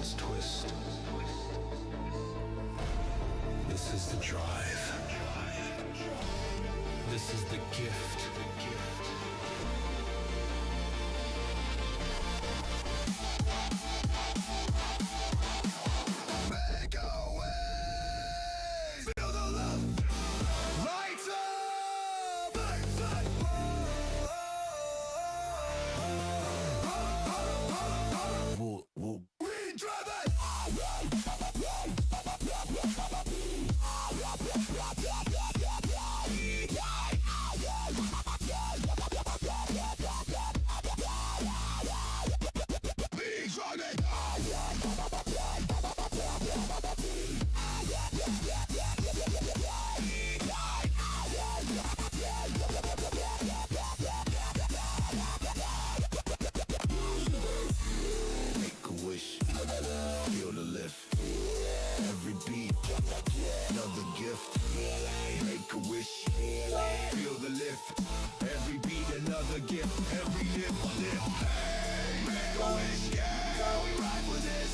Daytona's twist. This is the drive. This is the gift. Make a way. Feel the love. Lights up. Lights up. Whoa, whoa. We drive it. Feel the lift. Every beat, another gift. Make a wish. Feel the lift. Every beat, another gift. Every lift, lift. Hey, make a wish. Yeah, we ride for this.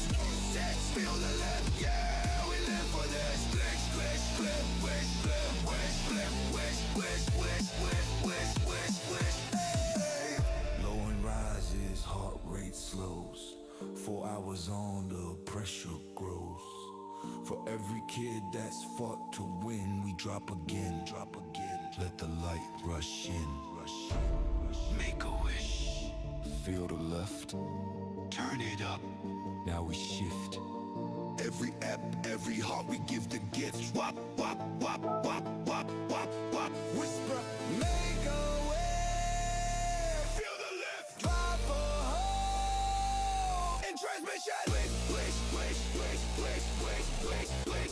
Feel the lift. Yeah, we live for this. Wish, wish, flip, wish, flip, wish, flip, wish, wish, wish, wish, wish, wish, wish. Hey. Low and rises, heart rate slows. 4 hours on, the pressure grows. For every kid that's fought to win, we drop again, drop again. Let the light rush in, rush in, rush in. Make a wish. Feel the left. Turn it up. Now we shift. Every ep, every heart we give the gift. Wop, wop, wop, wop, wop, wop, wop. Whisper. Make a way. Feel the lift. Drive for home. In transmission. Wish, wish, wish, wish, wish, wish, wish, wish.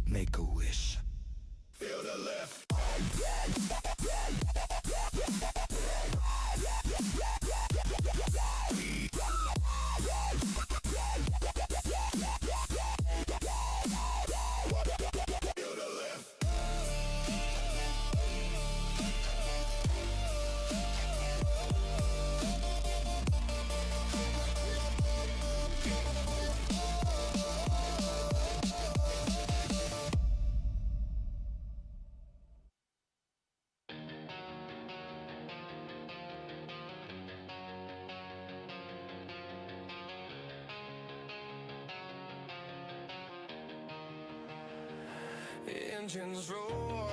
Make a wish. Feel the lift. Engines roar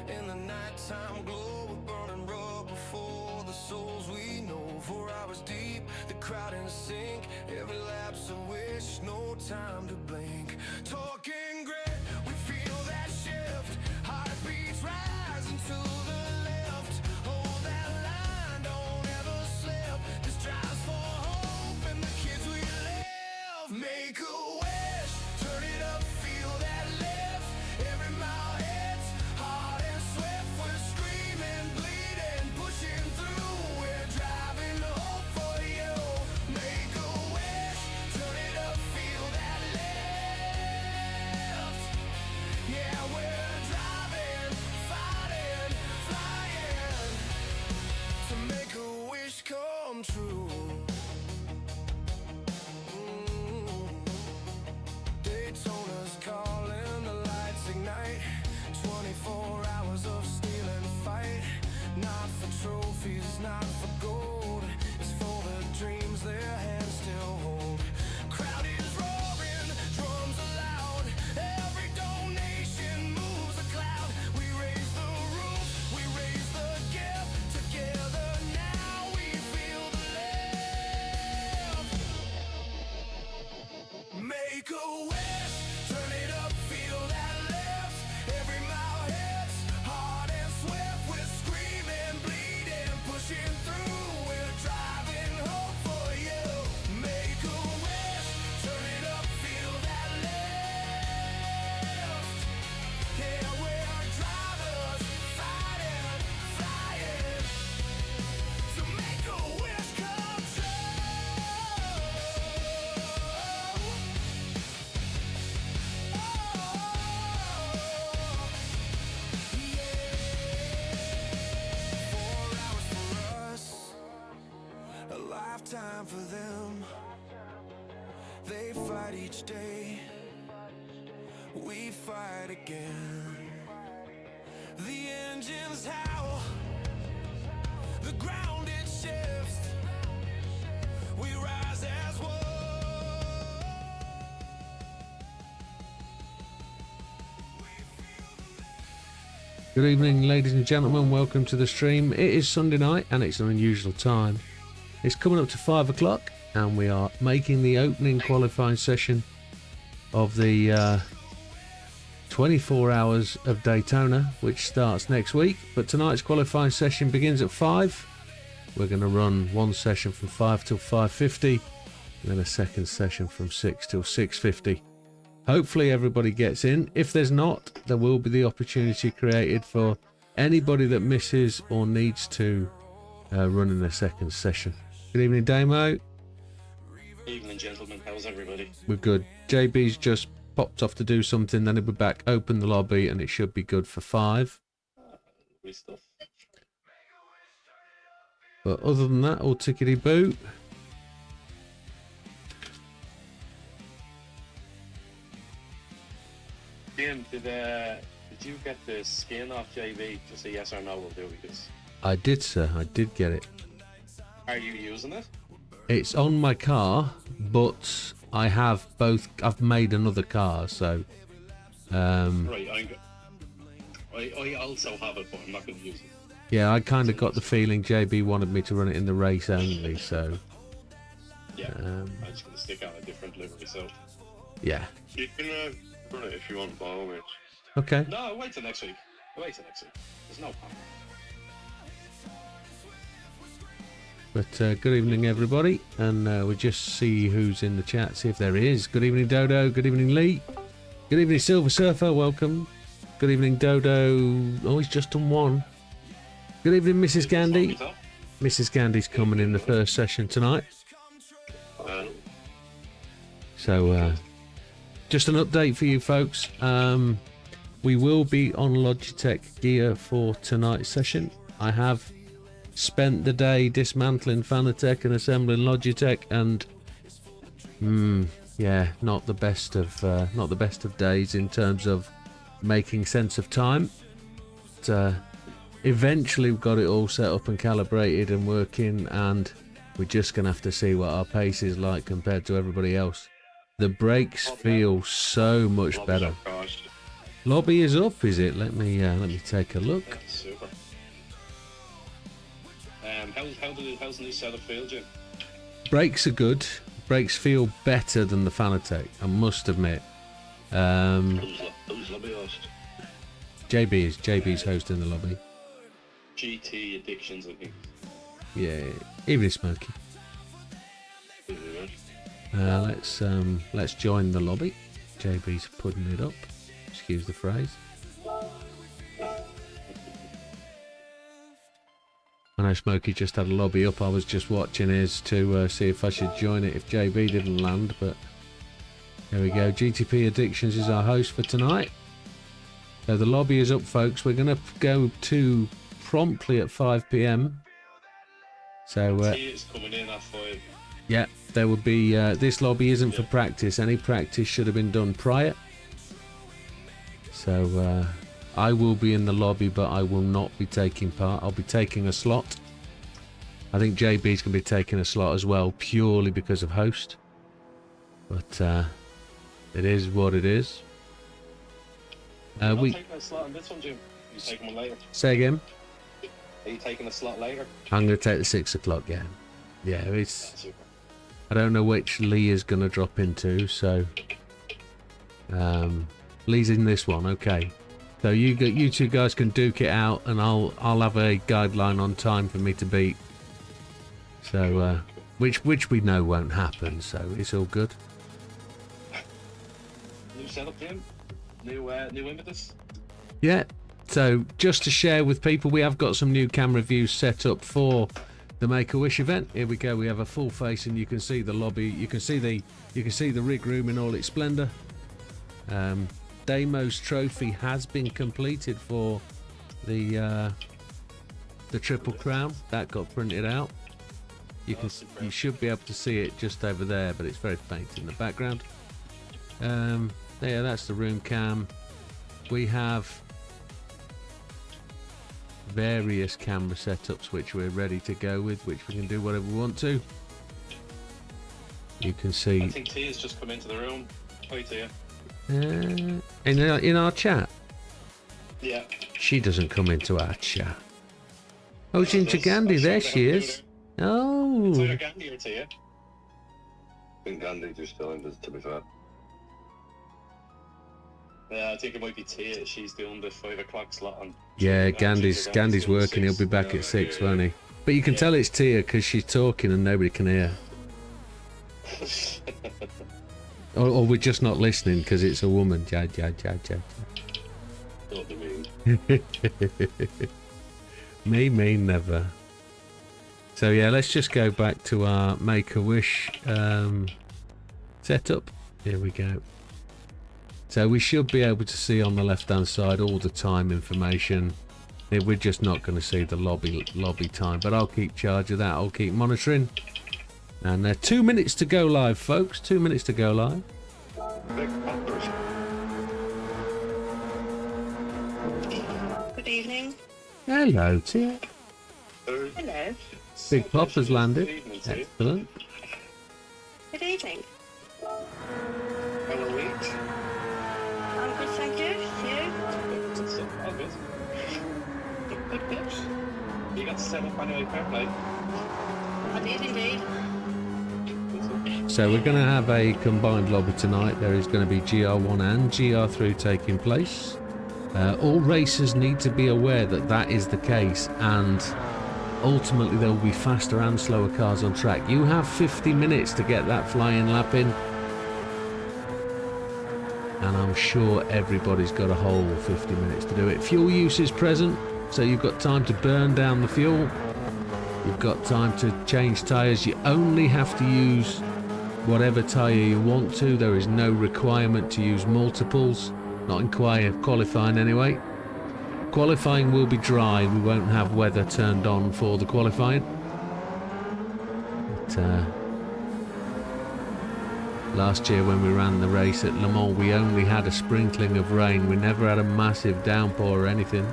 in the nighttime glow. We're burning rubber for the souls we know. 4 hours deep, the crowd in sync. Every lapse a wish, no time to blink. Talking grit, we feel that shift. Heartbeats rising to the left. Hold that line, don't ever slip. This drive's for hope and the kids we live. Make a wish, turn it up, feel that lift. Every mile hits hard and swift. We're screaming, bleeding, pushing through. We're driving hope for you. Make a wish, turn it up, feel that lift. Yeah, we're driving, fighting, flying to make a wish come true. Daytona's calling, the lights ignite. 24 hours of steel and fight. Not for trophies, not for gold. It's for the dreams their hands still hold. Crowd is roaring, drums are loud. Every donation moves a cloud. We raise the roof, we raise the gift. Together now we feel the lift. Make a wish, turn it up, feel that lift. Every mile hits hard and swift. We're screaming, bleeding, pushing through. We're driving hope for you. Make a wish, turn it up, feel that lift. Yeah, we're drivers, fighting, flying to make a wish come true. for them. They fight each day, we fight again. The engines howl, the ground it shifts, we rise as one. Good evening, ladies and gentlemen. Welcome to the stream. It is Sunday night and it's an unusual time. It's coming up to 5 o'clock and we are making the opening qualifying session of the 24 hours of Daytona, which starts next week. But tonight's qualifying session begins at 5. We're going to run one session from 5 till 5:50 and then a second session from 6 till 6:50. Hopefully everybody gets in. If there's not, there will be the opportunity created for anybody that misses or needs to run in a second session. Good evening, Damo. Good evening, gentlemen. How's everybody? We're good. JB's just popped off to do something, then he'll be back, open the lobby, and it should be good for 5. Good stuff. But other than that, all tickety-boo. Jim, did you get the skin off JB? Just a yes or no will do, because... I did, sir. I did get it. Are you using it? It's on my car, but I have both. I've made another car, so... Right, I also have it, but I'm not going to use it. Yeah, I kind of got the feeling JB wanted me to run it in the race only, so... Yeah, I'm just going to stick on a different livery, so... Yeah. You can run it if you want, by all means. Okay. No, wait till next week. Wait till next week. There's no problem. But good evening, everybody, and we'll just see who's in the chat, see if there is. Good evening, Dodo. Good evening, Lee. Good evening, Silver Surfer. Welcome. Good evening, Dodo. Oh, he's just done one. Good evening, Mrs. Gandhi. Mrs. Gandhi's coming in the first session tonight. So, just an update for you folks. We will be on Logitech gear for tonight's session. I have spent the day dismantling Fanatec and assembling Logitech, and yeah, not the best of days in terms of making sense of time. But, eventually we got it all set up and calibrated and working, and we're just gonna have to see what our pace is like compared to everybody else. The brakes feel so much better. Lobby is up, is it? Let me take a look. Yeah, super. How's the new setup feel, Jim? Brakes are good. Brakes feel better than the Fanatec, I must admit. Who's lobby host? JB's hosting the lobby. GT Addictions, I think. Yeah, evening Smokey. Let's join the lobby. JB's putting it up. Excuse the phrase. I know Smokey just had a lobby up. I was just watching his to see if I should join it if JB didn't land, but there we go. GTP Addictions is our host for tonight. So the lobby is up, folks. We're going to go to promptly at 5 PM. So it's coming in at 5. yeah, there would be this lobby isn't for practice. Any practice should have been done prior. So I will be in the lobby, but I will not be taking part. I'll be taking a slot. I think JB's going to be taking a slot as well, purely because of host. But it is what it is. Taking a slot on this one, Jim? Are you taking one later? Say again? Are you taking a slot later? I'm going to take the 6 o'clock, yeah. Yeah, it's... Super. I don't know which Lee is going to drop into, so... Lee's in this one, okay. So you two guys can duke it out, and I'll have a guideline on time for me to beat. So, which we know won't happen, so it's all good. New setup, Jim? New impetus? Yeah, so just to share with people, we have got some new camera views set up for the Make-A-Wish event. Here we go. We have a full face, and you can see the lobby. You can see the rig room in all its splendor. Damo's trophy has been completed for the Triple Crown. That got printed out. you should be able to see it just over there, but it's very faint in the background. There, that's the room cam. We have various camera setups which we're ready to go with, which we can do whatever we want to. You can see. I think Tia's just come into the room. Hi, Tia. In our chat. Yeah. She doesn't come into our chat. Oh, Ginger Gandhi, there she is. Oh. It's either Gandhi or Tia. I think Gandhi just still in, to be fair. Yeah, I think it might be Tia. She's doing the 5 o'clock slot on. Yeah, Gandhi's doing working. He'll 6. be back at 6, yeah, won't he? But you can tell it's Tia because she's talking and nobody can hear. Or we're just not listening because it's a woman. Ja. What do you mean? Me, never. So yeah, let's just go back to our Make-A-Wish setup. Here we go. So we should be able to see on the left-hand side all the time information. We're just not going to see the lobby time, but I'll keep charge of that. I'll keep monitoring. And 2 minutes to go live, folks. 2 minutes to go live. Big poppers. Good evening. Hello, Tia. Hello. Big Pop has landed. Good evening, Tia. Excellent. Good evening. How are we? I'm good, thank you. You? All good. Good. You got set up anyway, fair play. I did indeed. So we're going to have a combined lobby tonight. There is going to be GR1 and GR3 taking place. All racers need to be aware that that is the case, and ultimately there will be faster and slower cars on track. You have 50 minutes to get that flying lap in, and I'm sure everybody's got a whole 50 minutes to do it. Fuel use is present, so you've got time to burn down the fuel. You've got time to change tyres. You only have to use whatever tyre you want to. There is no requirement to use multiples, not in qualifying anyway. Qualifying will be dry. We won't have weather turned on for the qualifying. But, last year when we ran the race at Le Mans, we only had a sprinkling of rain. We never had a massive downpour or anything.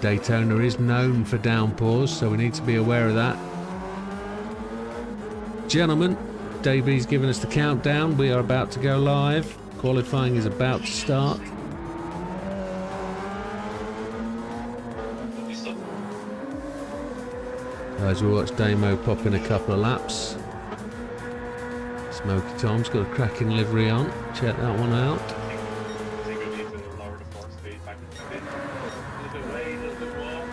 Daytona is known for downpours, so we need to be aware of that. Gentlemen, Davy's given us the countdown. We are about to go live. Qualifying is about to start. As we watch Damo pop in a couple of laps. Smoky Tom's got a cracking livery on. Check that one out. I think we need to lower the force speed back a bit. A little bit way, a little bit more.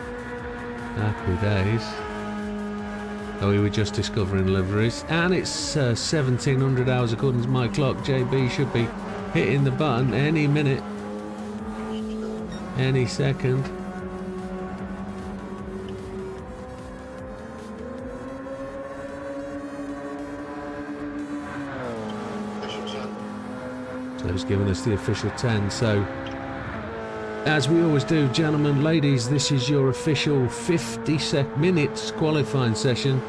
Happy days. Oh, we were just discovering liveries. And it's 1700 hours according to my clock. JB should be hitting the button any minute. Any second. So he's given us the official 10. So, as we always do, gentlemen, ladies, this is your official 50 minutes qualifying session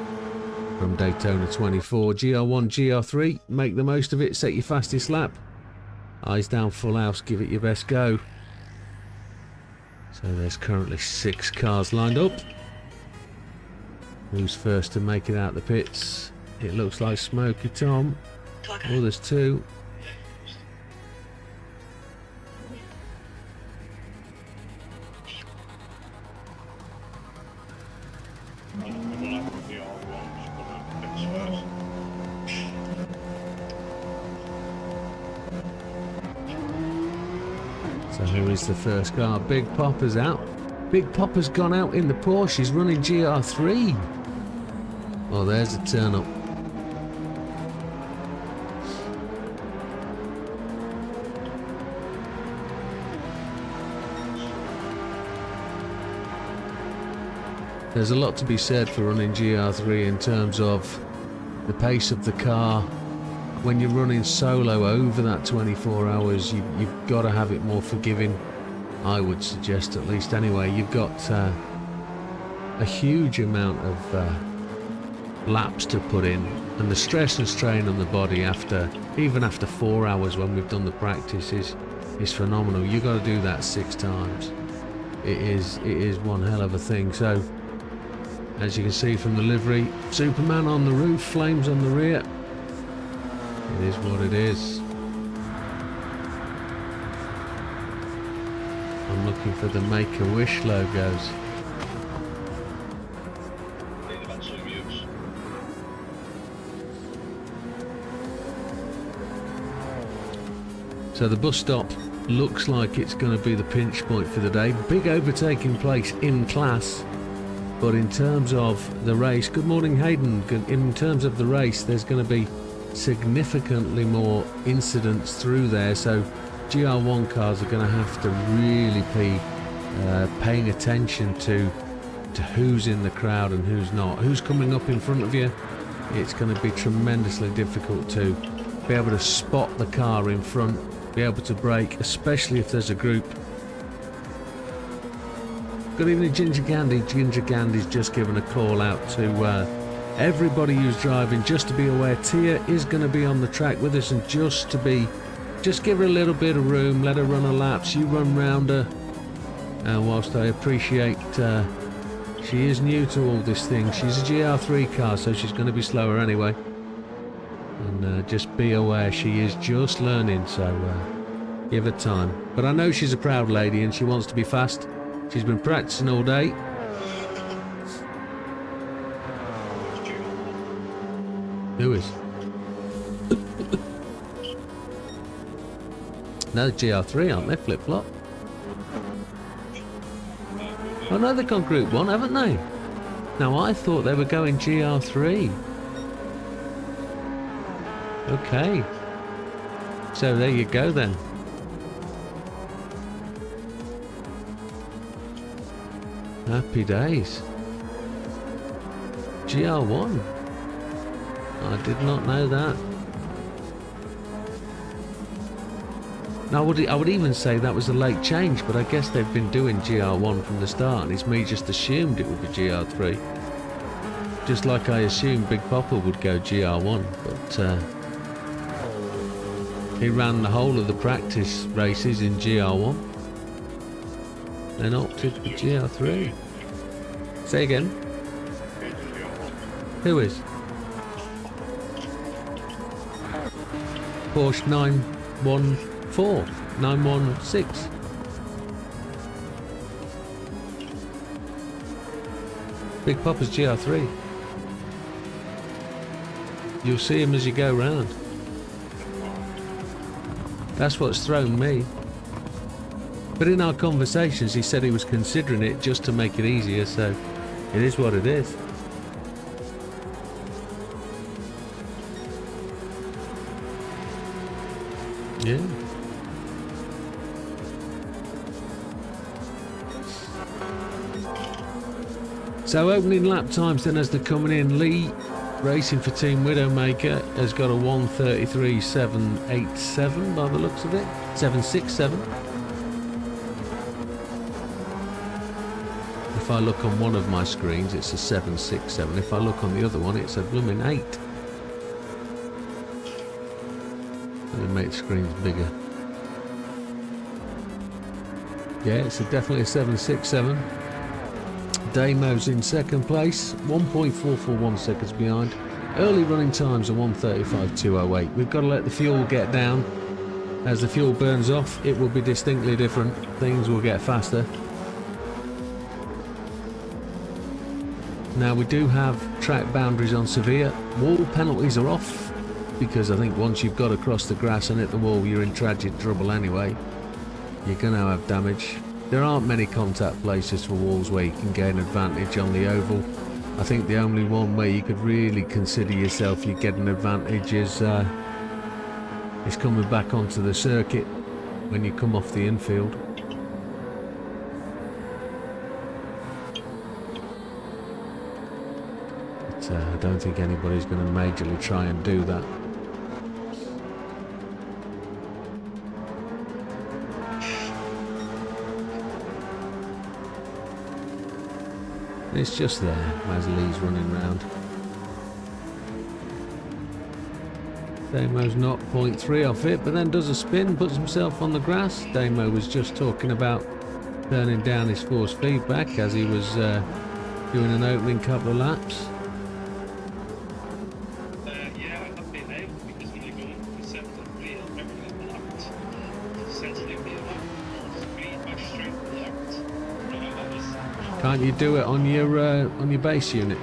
from Daytona 24. GR1, GR3, make the most of it, set your fastest lap. Eyes down, full house, give it your best go. So there's currently 6 cars lined up. Who's first to make it out the pits? It looks like Smoky Tom. Oh, there's 2. So who is the first car? Big Popper's out. Big Popper's gone out in the Porsche. He's running GR3. Oh, there's a turn up. There's a lot to be said for running GR3 in terms of the pace of the car. When you're running solo over that 24 hours, you've got to have it more forgiving, I would suggest, at least anyway. You've got a huge amount of laps to put in, and the stress and strain on the body even after 4 hours when we've done the practice is phenomenal. You got to do that 6 times. It is one hell of a thing. So as you can see from the livery, Superman on the roof, flames on the rear. It is what it is. I'm looking for the Make-A-Wish logos. They eventually mute. So the bus stop looks like it's going to be the pinch point for the day. Big overtaking place in class. But in terms of the race, good morning Hayden, in terms of the race there's going to be significantly more incidents through there, so GR1 cars are going to have to really be paying attention to who's in the crowd and who's not, who's coming up in front of you. It's going to be tremendously difficult to be able to spot the car in front, be able to brake, especially if there's a group. Good evening, Ginger Candy. Ginger Candy's just given a call out to everybody who's driving, just to be aware Tia is going to be on the track with us, and just give her a little bit of room, let her run her laps, you run round her. And whilst I appreciate she is new to all this thing, she's a GR3 car, so she's going to be slower anyway. And just be aware she is just learning, so give her time. But I know she's a proud lady and she wants to be fast. She's been practicing all day. Who is? No, GR3, aren't they? Flip-flop. Oh no, they've gone Group 1, haven't they? Now I thought they were going GR3. Okay. So there you go then. Happy days. GR1. I did not know that. Now I would even say that was a late change, but I guess they've been doing GR1 from the start, and it's me just assumed it would be GR3. Just like I assumed Big Papa would go GR1, but he ran the whole of the practice races in GR1. Then opted for GR3. Say again. Who is? Porsche 916. Big Papa's GR3. You'll see him as you go round. That's what's thrown me. But in our conversations he said he was considering it just to make it easier, so it is what it is. Yeah. So opening lap times then as they're coming in. Lee racing for Team Widdowmaker has got a 1:33.787 by the looks of it. 767. If I look on one of my screens it's a 767. If I look on the other one it's a blooming 8. Let me make the screens bigger. Yeah, it's definitely a 767. Damo's in second place, 1.441 seconds behind. Early running times are 1:35.208. We've got to let the fuel get down. As the fuel burns off, it will be distinctly different. Things will get faster. Now we do have track boundaries on Sevilla. Wall penalties are off, because I think once you've got across the grass and hit the wall, you're in tragic trouble anyway. You're going to have damage. There aren't many contact places for walls where you can gain advantage on the oval. I think the only one where you could really consider yourself you get an advantage is coming back onto the circuit when you come off the infield. But I don't think anybody's going to majorly try and do that. It's just there as Lee's running round. Damo's not 0.3 off it, but then does a spin, puts himself on the grass. Damo was just talking about turning down his force feedback as he was doing an opening couple of laps. Yeah, I've been able, because when you go into the center wheel, everything locked. Essentially, we have speed by straight locked. That was... Can't you do it on your base unit?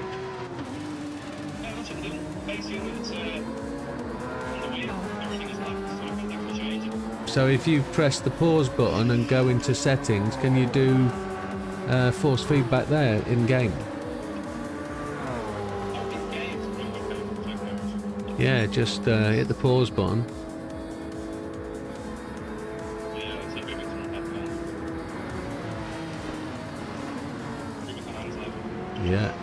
Yeah, that's what I'm doing. Base units, on the wheel, everything is locked, so I can't actually change it. So if you press the pause button and go into settings, can you do force feedback there in game? Oh, in games, no, okay. Yeah, just hit the pause button. Yeah, let's see if we can turn that down. Bring it hands level. Yeah.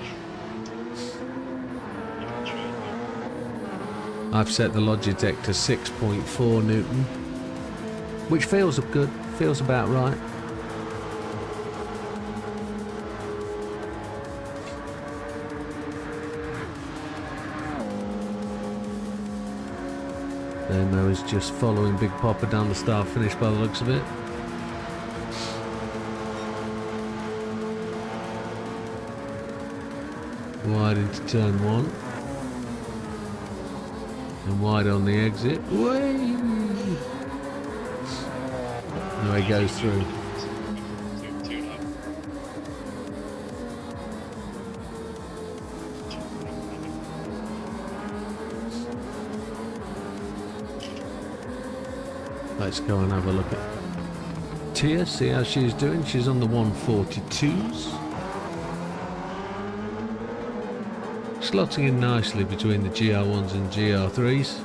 I've set the Logitech to 6.4 Newton, which feels good, feels about right. Damo is just following Big Popper down the start finish by the looks of it. Wide into turn 1. And wide on the exit. Way! Now he goes through. Two now. Let's go and have a look at Tia, see how she's doing. She's on the 142s. Slotting in nicely between the GR1s and GR3s.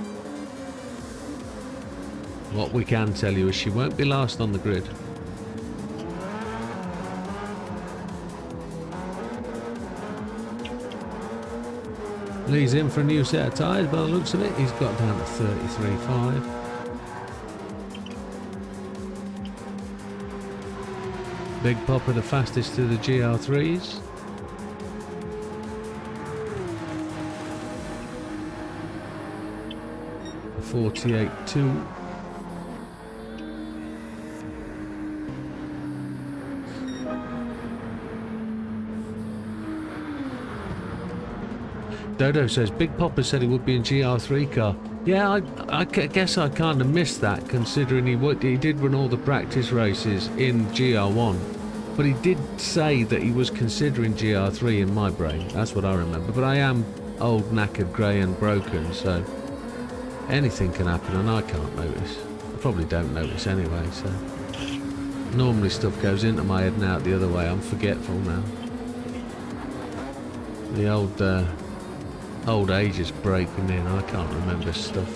What we can tell you is she won't be last on the grid. Lee's in for a new set of tyres by the looks of it. He's got down to 33.5. Big Popper the fastest to the GR3s. A 48.2. Dodo says Big Popper said he would be in GR3 car. Yeah, I guess I kind of missed that, considering he did run all the practice races in GR1, but he did say that he was considering GR3 in my brain. That's what I remember. But I am old, knackered, grey and broken, so anything can happen and I can't notice. I probably don't notice anyway, so normally stuff goes into my head and out the other way. I'm forgetful now. The old age is breaking in. I can't remember stuff.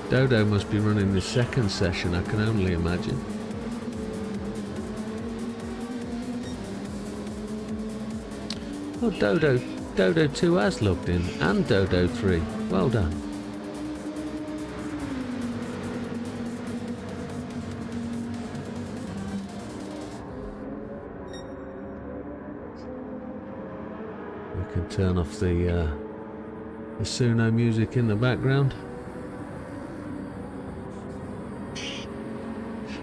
Dodo must be running the second session, I can only imagine. Oh, Dodo 2 has logged in, and Dodo 3. Well done. We can turn off the Suno music in the background.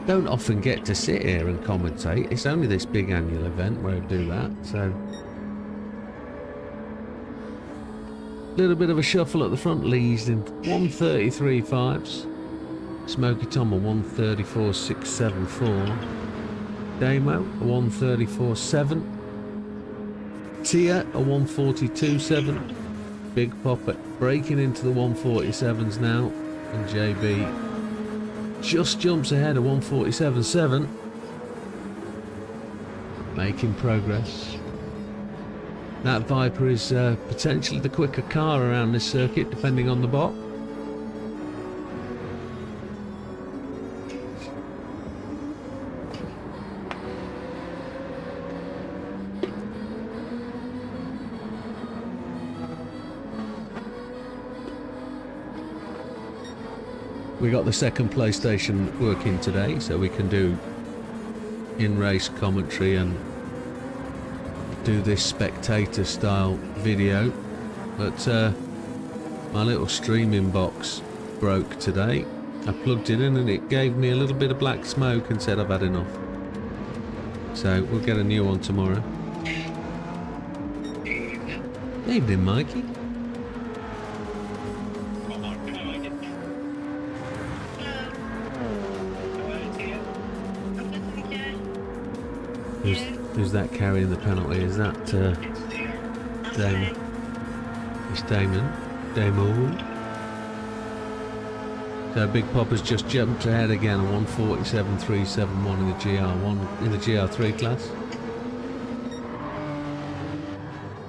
Don't often get to sit here and commentate. It's only this big annual event where I do that, so a little bit of a shuffle at the front. Lee's in 133.5s. Smoky Tom a 134.674. Damo a 134.7. Tia a 142.7. Big Popper breaking into the 147s now, and JB just jumps ahead of 147.7. Making progress. That Viper is potentially the quicker car around this circuit, depending on the bot. We got the second PlayStation working today, so we can do in-race commentary and do this spectator style video, but my little streaming box broke today. I plugged it in and it gave me a little bit of black smoke and said I've had enough. So we'll get a new one tomorrow. Evening, Mikey. Who's that carrying the penalty? Is that Damon? It's Damon. So Big Papa's just jumped ahead again on 147.371 in the GR1 in the GR3 class.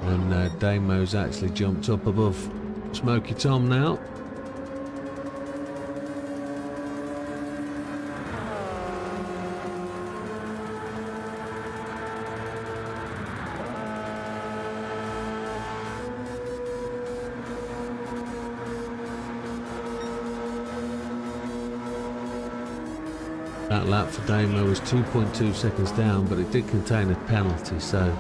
And Damo's actually jumped up above Smoky Tom now. That lap for Damo was 2.2 seconds down, but it did contain a penalty, so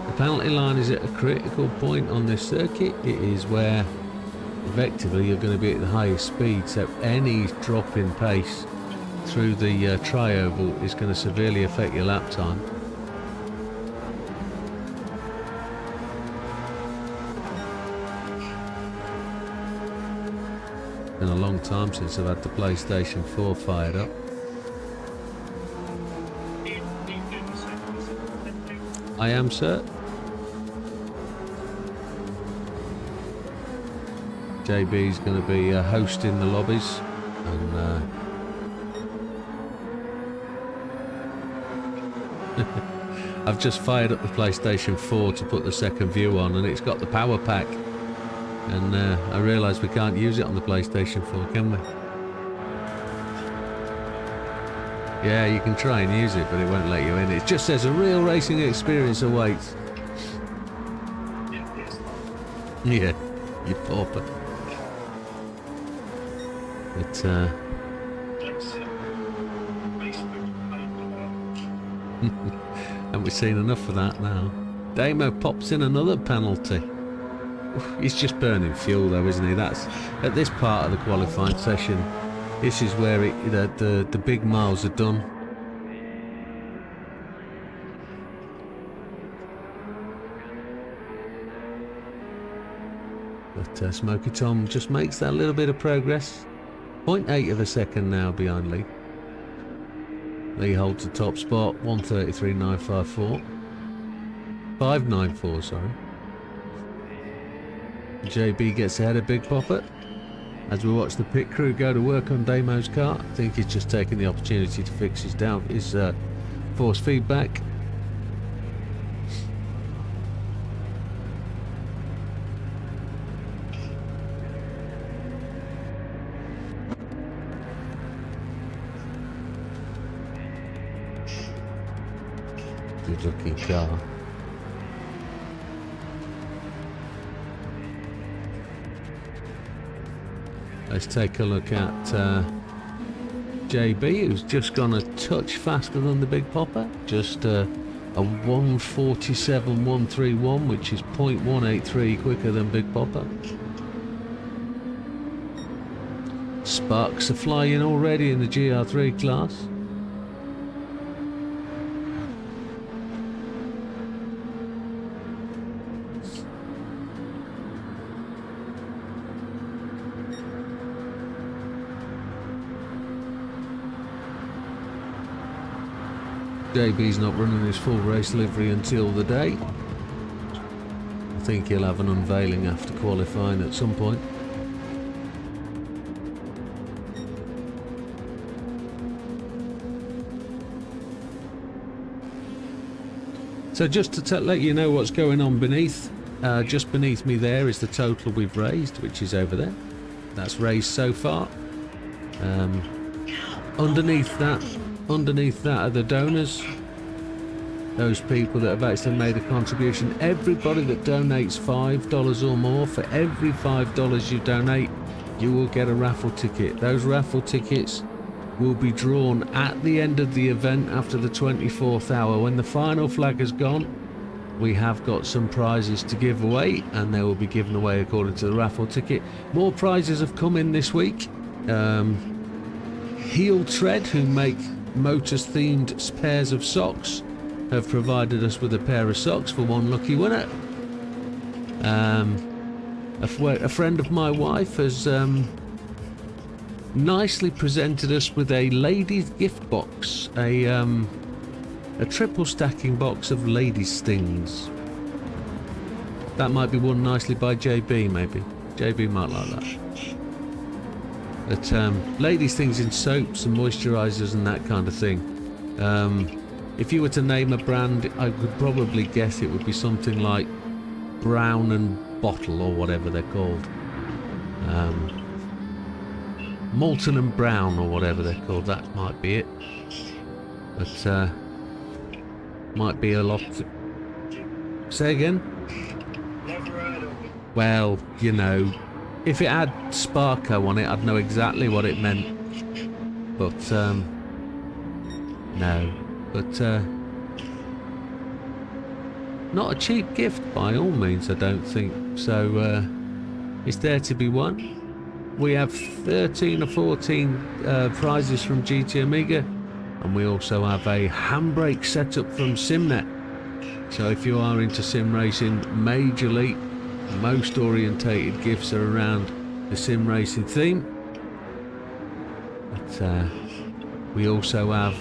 the penalty line is at a critical point on this circuit. It is where effectively you're going to be at the highest speed, so any drop in pace through the tri-oval is going to severely affect your lap time. Been a long time since I've had the PlayStation 4 fired up. I am, sir. JB's going to be hosting the lobbies, and I've just fired up the PlayStation 4 to put the second view on, and it's got the power pack, and I realise we can't use it on the PlayStation 4, can we? Yeah, you can try and use it, but it won't let you in. It just says a real racing experience awaits. Yeah, you pauper. But haven't we seen enough of that now? Damo pops in another penalty. He's just burning fuel though, isn't he? That's at this part of the qualifying session. This is where the big miles are done. But Smoky Tom just makes that little bit of progress. 0.8 of a second now behind Lee. Lee holds the top spot, 1:33.954. 5:94, sorry. JB gets ahead of Big Popper. As we watch the pit crew go to work on Damo's car, I think he's just taking the opportunity to fix his force feedback. Good looking car. Let's take a look at JB, who's just gone a touch faster than the Big Popper. Just a 1:47.131, which is 0.183 quicker than Big Popper. Sparks are flying already in the GR3 class. JB's not running his full race livery until the day. I think he'll have an unveiling after qualifying at some point. So just to let you know what's going on beneath, just beneath me there is the total we've raised, which is over there. That's raised so far. Underneath that are the donors, those people that have actually made a contribution. Everybody that donates $5 or more, for every $5 you donate, you will get a raffle ticket. Those raffle tickets will be drawn at the end of the event after the 24th hour. When the final flag has gone, we have got some prizes to give away, and they will be given away according to the raffle ticket. More prizes have come in this week. Heel Tread, who make motors themed pairs of socks, have provided us with a pair of socks for one lucky winner. A friend of my wife has nicely presented us with a ladies gift box, a triple stacking box of ladies things. That might be won nicely by JB, maybe. JB might like that. But ladies things in soaps and moisturisers and that kind of thing. If you were to name a brand, I would probably guess it would be something like Brown and Bottle, or whatever they're called. Molten and Brown, or whatever they're called. That might be it. But might be a lot. Say again? Never heard of it. Well, you know, if it had Sparko on it, I'd know exactly what it meant. But no. But not a cheap gift by all means, I don't think. So it's there to be won. We have 13 or 14 prizes from GT Amiga, and we also have a handbrake setup from Simnet. So if you are into sim racing majorly, most orientated gifts are around the sim racing theme. But we also have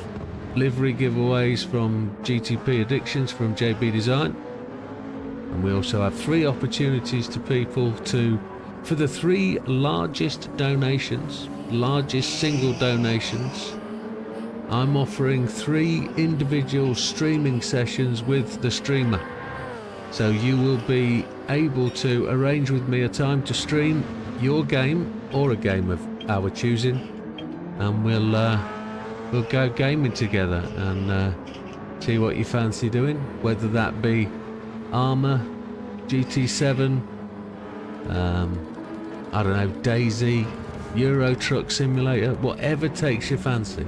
livery giveaways from GTP Addictions from JB Design, and we also have 3 opportunities to people for the 3 largest donations, largest single donations. I'm offering 3 individual streaming sessions with the streamer. So you will be able to arrange with me a time to stream your game or a game of our choosing, and we'll go gaming together and see what you fancy doing, whether that be Armour, GT7, I don't know, Daisy, Euro Truck Simulator, whatever takes your fancy.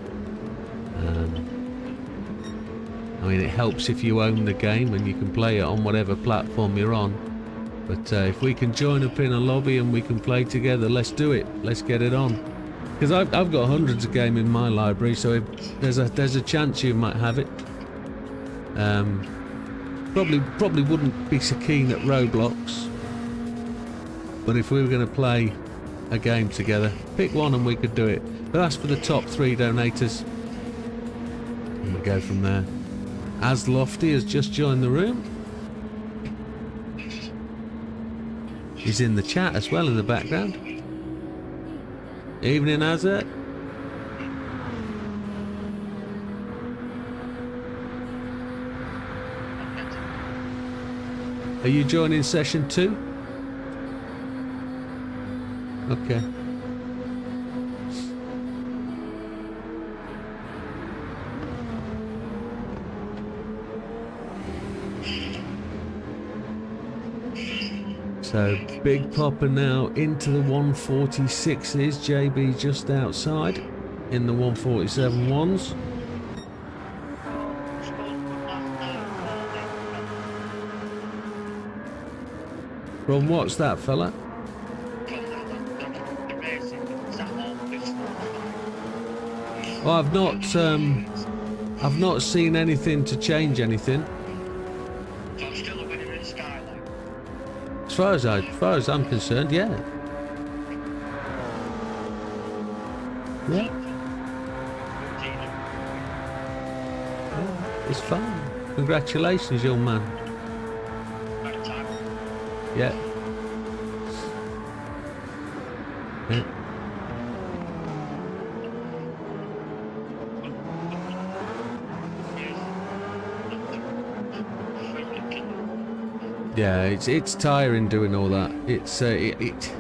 I mean, it helps if you own the game and you can play it on whatever platform you're on. But if we can join up in a lobby and we can play together, let's do it. Let's get it on. Because I've got hundreds of games in my library, so if there's a chance you might have it. Probably wouldn't be so keen at Roblox. But if we were going to play a game together, pick one and we could do it. But that's for the top 3 donators. And we go from there. As Lofty has just joined the room. He's in the chat as well in the background. Evening, Azet. Are you joining session 2? Okay. So Big Popper now into the 146s. JB just outside in the 147 ones. From what's that, fella? Well, I've not seen anything to change anything. As far as I'm concerned, yeah. Yeah. It's fine. Congratulations, young man. Yeah. Yeah. Yeah, it's tiring doing all that. It's it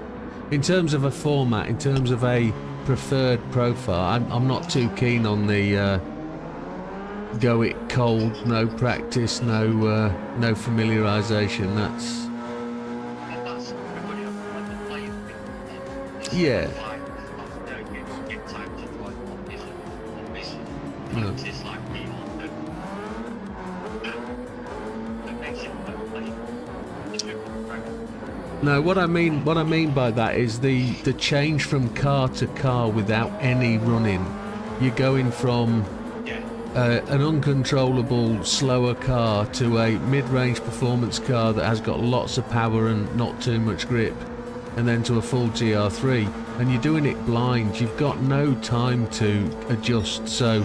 in terms of a format, in terms of a preferred profile. I'm not too keen on the go it cold, no practice, no familiarization. practice like we want that makes it look like it's good practice. No, what I mean by that is the change from car to car without any running. You're going from an uncontrollable, slower car to a mid-range performance car that has got lots of power and not too much grip, and then to a full GR3, and you're doing it blind. You've got no time to adjust. So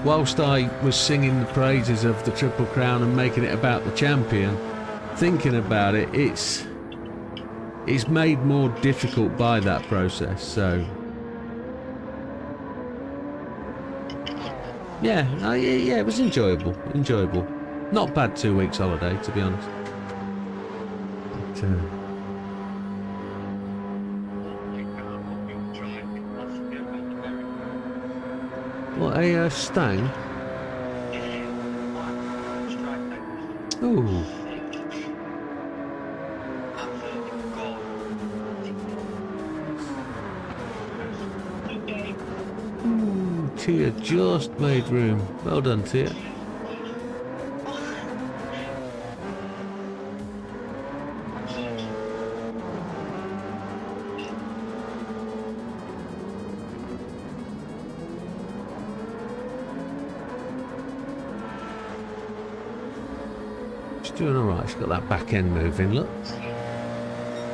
whilst I was singing the praises of the Triple Crown and making it about the champion, thinking about it, it's made more difficult by that process. So yeah, it was enjoyable. Not bad 2 weeks holiday, to be honest. But, what, a Stang? Ooh. Tia just made room. Well done, Tia. She's doing alright. She's got that back end moving, look.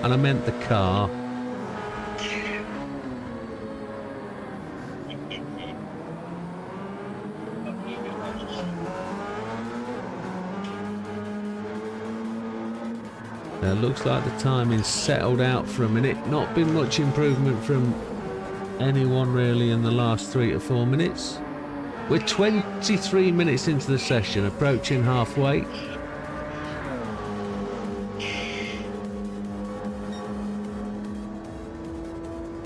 And I meant the car. Looks like the timing's settled out for a minute. Not been much improvement from anyone really in the last 3 to 4 minutes. We're 23 minutes into the session, approaching halfway.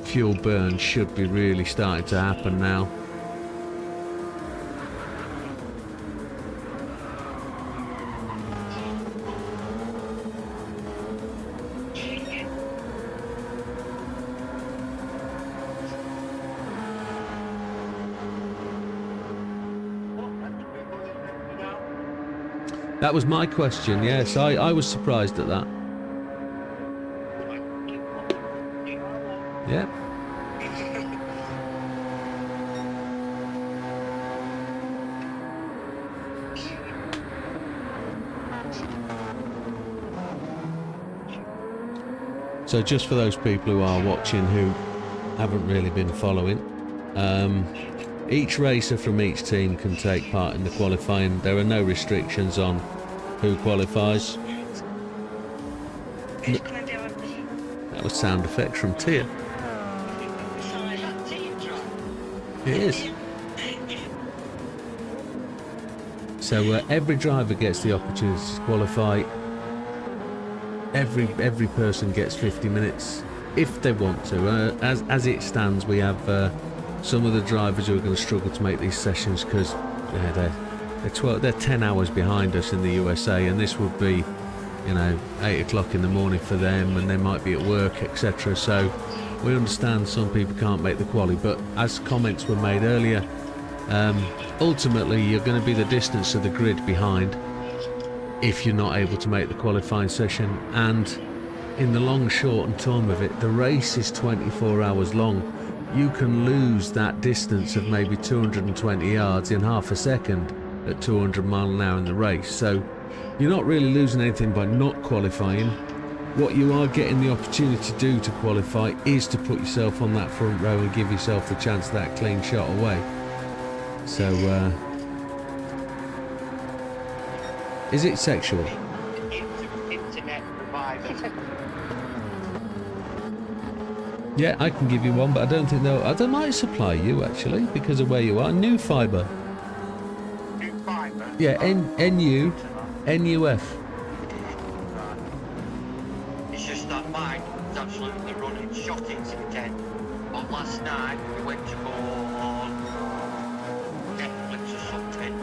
Fuel burn should be really starting to happen now. That was my question, yes. I was surprised at that. Yeah. So just for those people who are watching who haven't really been following, each racer from each team can take part in the qualifying. There are no restrictions on who qualifies. That was sound effects from Tia. It is. So every driver gets the opportunity to qualify. Every person gets 50 minutes if they want to. As it stands, we have some of the drivers who are going to struggle to make these sessions because they're 10 hours behind us in the USA, and this would be, 8 o'clock in the morning for them, and they might be at work, etc. So we understand some people can't make the quali, but as comments were made earlier, ultimately you're going to be the distance of the grid behind if you're not able to make the qualifying session. And in the long, short and time of it, the race is 24 hours long. You can lose that distance of maybe 220 yards in half a second at 200 miles an hour in the race. So you're not really losing anything by not qualifying. What you are getting the opportunity to do to qualify is to put yourself on that front row and give yourself the chance of that clean shot away. So is it sexual? Internet providers. Yeah, I can give you one, but I don't think they might supply you actually because of where you are. New fibre. New fibre. Yeah, NUF. It's just that mine is absolutely running shocking today. But last night we went to go on Netflix or something.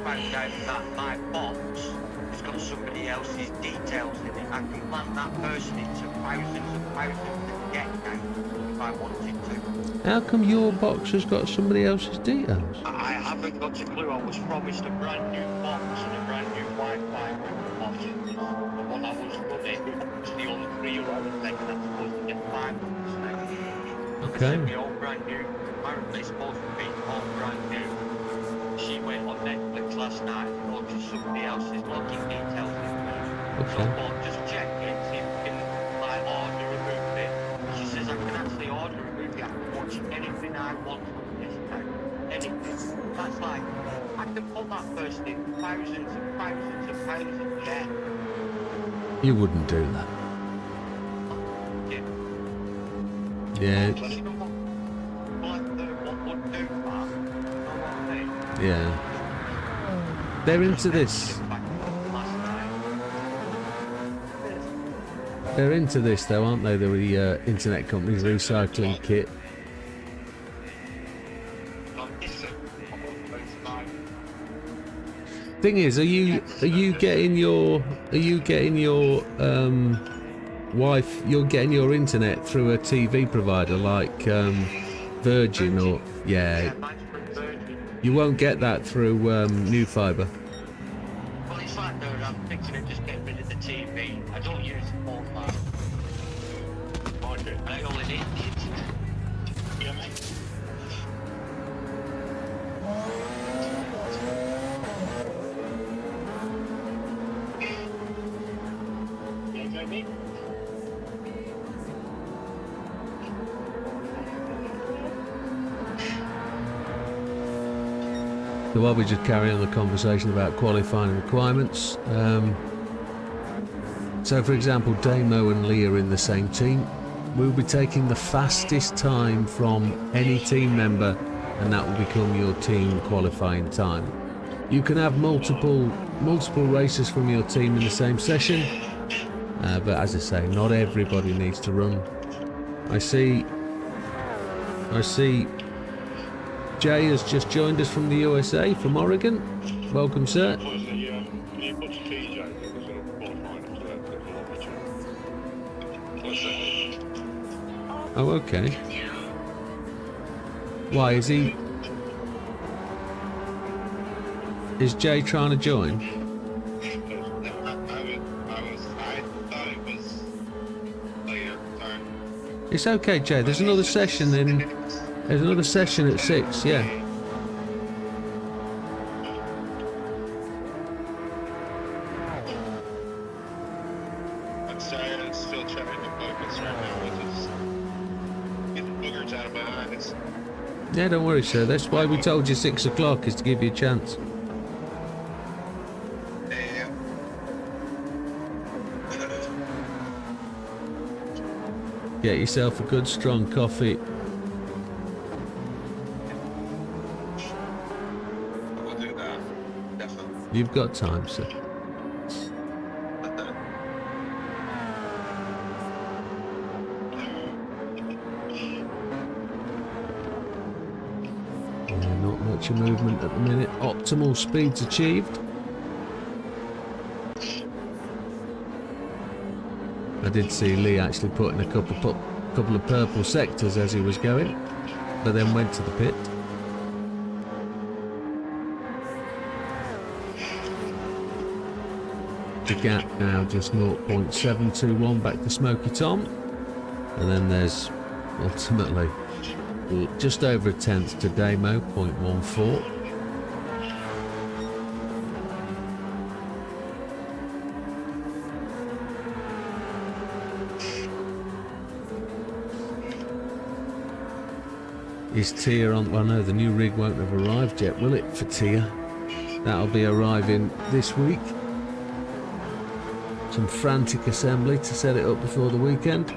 Found out that my box has got somebody else's details in it. I can land that person into thousands and thousands of get now if I wanted to. How come your box has got somebody else's details? I haven't got a clue. I was promised a brand new box and a brand new Wi-Fi box. The one I was running was the only 3-year-old thing that's supposed to get 5 months now. They Okay. sent me all brand new. Apparently supposed to be all brand new. She went on Netflix last night and noticed somebody else's login details in there. So I Okay. thought, just check it, see if we can like order a movie. She says I can actually order a movie. I can watch anything I want from this now. Anything. That's like, I can put that person in thousands and thousands and thousands of debt. You wouldn't do that. Yeah, But you know what? What would do that? You know what I mean? yeah. They're into this. Last night. They're into this, though, aren't they? The internet companies recycling kit. Thing is, are you getting your wife? You're getting your internet through a TV provider like Virgin or yeah. Mine's from Virgin. You won't get that through New Fibre. Well, it's like I'm thinking of just getting rid of the TV. I don't use the phone line. I only need the internet. You know what I mean? You know what I mean? So while we just carry on the conversation about qualifying requirements, so for example, Damo and Lee are in the same team. We'll be taking the fastest time from any team member, and that will become your team qualifying time. You can have multiple races from your team in the same session, but as I say, not everybody needs to run. I see Jay has just joined us from the USA, from Oregon. Welcome, sir. Oh, okay. Why is he? Is Jay trying to join? It's okay, Jay. There's another session at 6. Yeah. I'm sorry, I'm still trying to focus right now with this. Get the boogers out of my eyes. Yeah, don't worry, sir. That's why we told you 6 o'clock, is to give you a chance. Damn. Get yourself a good strong coffee. We'll do that. Definitely. You've got time, sir. Yeah, not much of movement at the minute. Optimal speeds achieved. I did see Lee actually putting a couple of purple sectors as he was going, but then went to the pit. The gap now just 0.721 back to Smoky Tom, and then there's ultimately just over a tenth to Damo, 0.14. Is Tia on? Well, no, the new rig won't have arrived yet, will it, for Tia? That'll be arriving this week. Some frantic assembly to set it up before the weekend.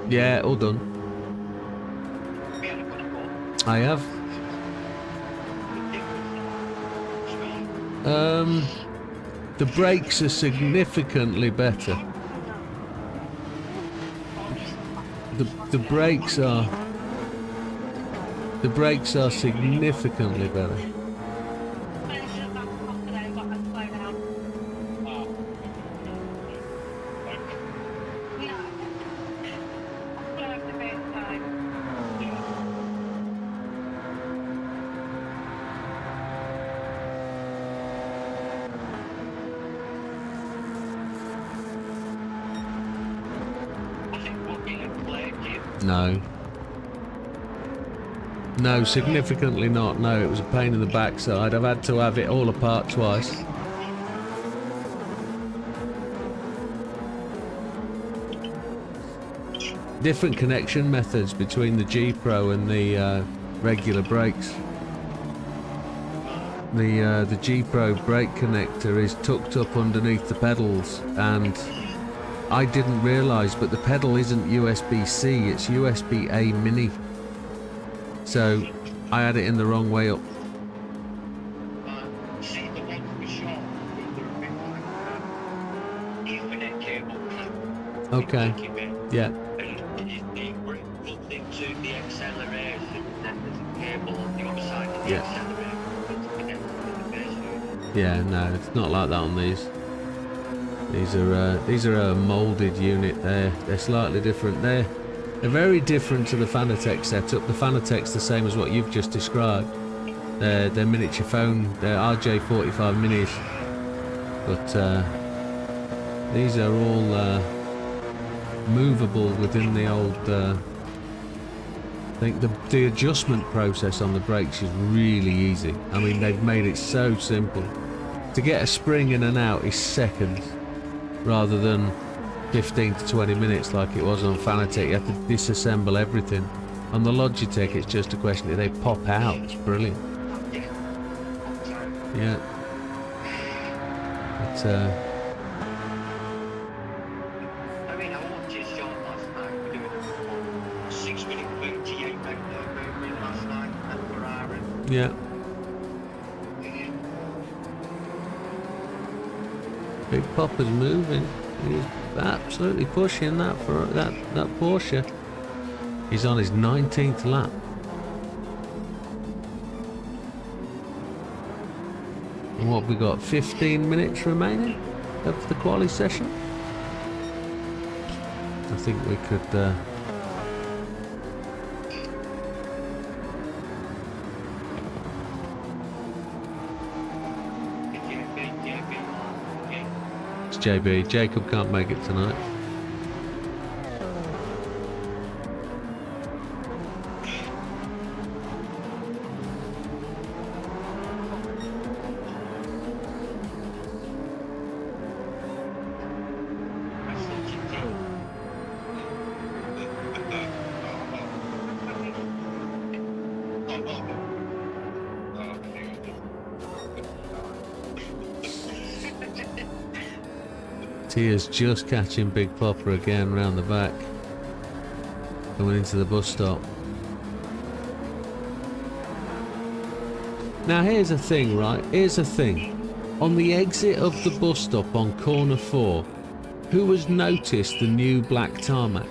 Yeah, all done. I have. The brakes are significantly better. The brakes are significantly better. No. No, significantly not. No, it was a pain in the backside. I've had to have it all apart twice. Different connection methods between the G Pro and the regular brakes. The G Pro brake connector is tucked up underneath the pedals, and I didn't realise, but the pedal isn't USB-C, it's USB-A mini. So I had it in the wrong way up. See the ones we shot, they're a bit like Ethernet cable. Okay. Yeah. And you plugged into the accelerator, and then there's a cable on the other side of the Yeah. accelerator that's connected to the base unit. Yeah, no, it's not like that on these. These are a moulded unit. They're slightly different. They're very different to the Fanatec setup. The Fanatec's the same as what you've just described. They're miniature phone. They're RJ45 minis. But these are all movable within the old. I think the adjustment process on the brakes is really easy. I mean, they've made it so simple. To get a spring in and out is seconds, rather than 15 to 20 minutes like it was on Fanatec. You have to disassemble everything. On the Logitech, it's just a question, do they pop out? It's brilliant. Yeah. But, I mean, I watched his shot last night. We did a 6-minute 38 movement last night at Ferrari. yeah. Big Popper's moving. He's absolutely pushing that for that Porsche. He's on his 19th lap. And what we got? 15 minutes remaining of the quali session. I think we could. It's JB. Jacob can't make it tonight. Tia's just catching Big Popper again round the back, coming into the bus stop. Now here's the thing, right? Here's the thing. On the exit of the bus stop on corner 4, who has noticed the new black tarmac?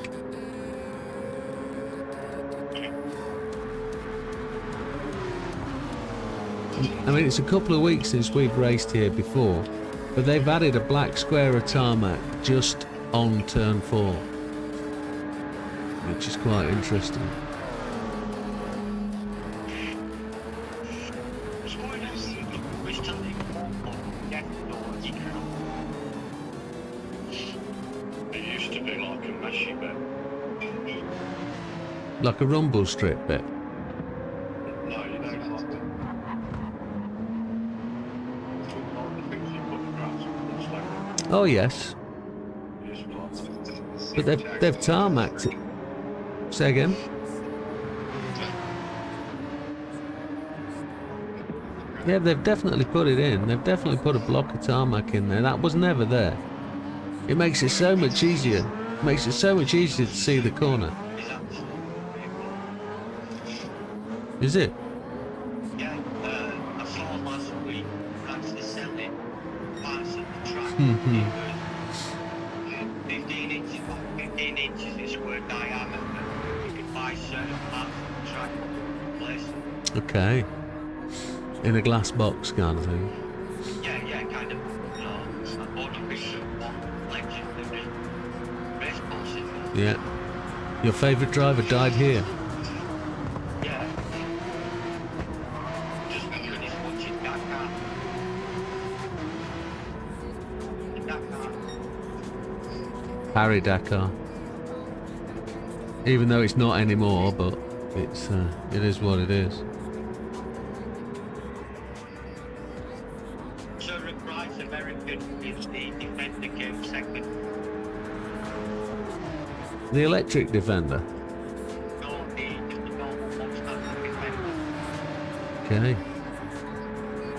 I mean, it's a couple of weeks since we've raced here before, but they've added a black square of tarmac just on turn 4, which is quite interesting. It used to be like a meshy bit. Like a rumble strip bit. No, you don't have to. Like the things you put grass and stuff. Oh yes, It used to be like but they've tarmacked it. Say again? Yeah, they've definitely put it in. They've definitely put a block of tarmac in there. That was never there. It makes it so much easier. It makes it so much easier to see the corner. Is it? Yeah, I saw last week actually selling parts of the track. Mhm. It was 15 inches, 15 inches in square diameter. You could buy certain parts of the track and replace them. Okay. In a glass box kind of thing. Yeah, kind of. You know, I bought a piece of one legendary race courses. Yeah. Your favourite driver died here. Yeah. Just finished watching Dakar. Harry Dakar. Even though it's not anymore, but it is what it is. So Price American is the defender came second. The electric Defender. No, the normal Volkswagen Defender. Okay.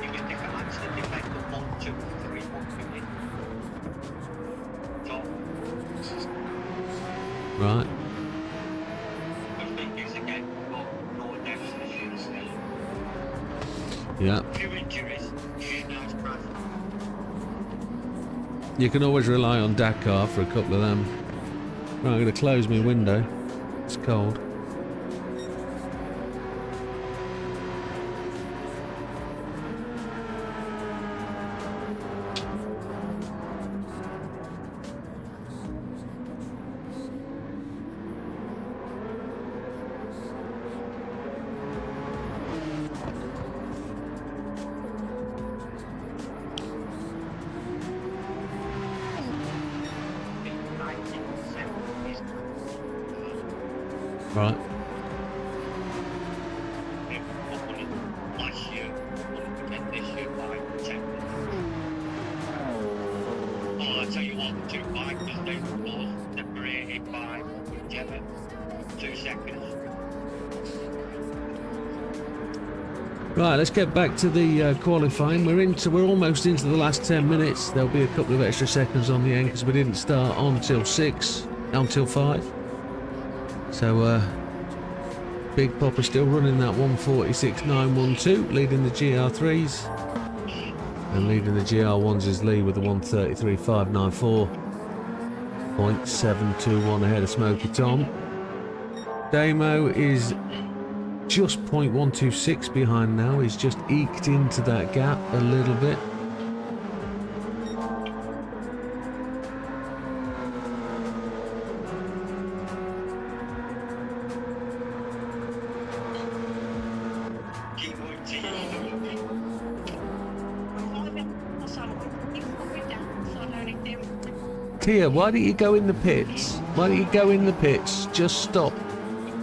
You can take a accident Defender 1, 2, 3, 1 million. So, Right. the thing is again, no deaths as you say. Yeah. Few injuries, nice price. You can always rely on Dakar for a couple of them. Right, I'm going to close my window. It's cold. Right. Last year, this year by 10. Well, I'll tell you what, the two bikes, they were both separated by whichever 2 seconds. Right, let's get back to the qualifying. We're almost into the last 10 minutes. There'll be a couple of extra seconds on the end because we didn't start until 5. So Big Popper still running that 146.912, leading the GR3s, and leading the GR1s is Lee with the 133.594, 0.721 ahead of Smoky Tom. Damo is just 0.126 behind now. He's just eked into that gap a little bit. Tia, why don't you go in the pits? Why don't you go in the pits? Just stop.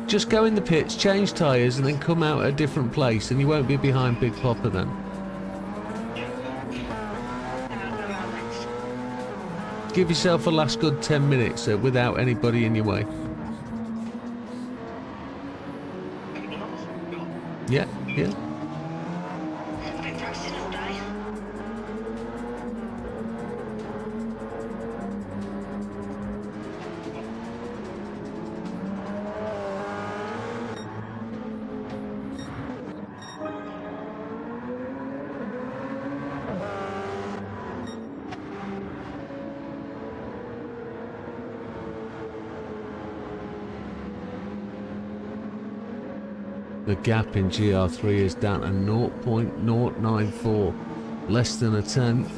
Just go in the pits, change tyres, and then come out at a different place, and you won't be behind Big Popper then. Give yourself a last good 10 minutes without anybody in your way. Yeah, yeah. I've been practicing all day. The gap in GR3 is down to 0.094, less than a tenth.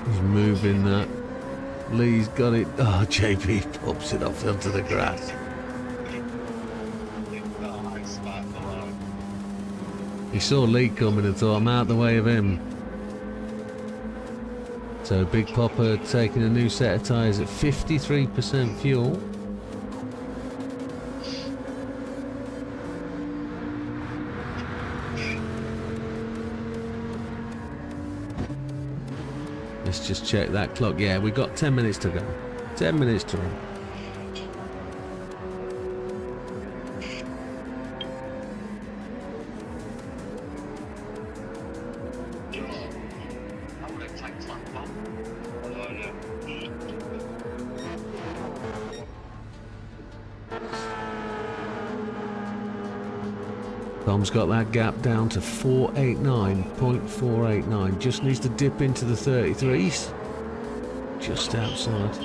He's moving that. Lee's got it. Oh, JP pops it off onto the grass. He saw Lee coming and thought, I'm out the way of him. So Big Popper taking a new set of tyres at 53% fuel. Let's just check that clock. Yeah, we've got 10 minutes to go. 10 minutes to run. Tom's got that gap down to 489.489. Just needs to dip into the 33s. just outside.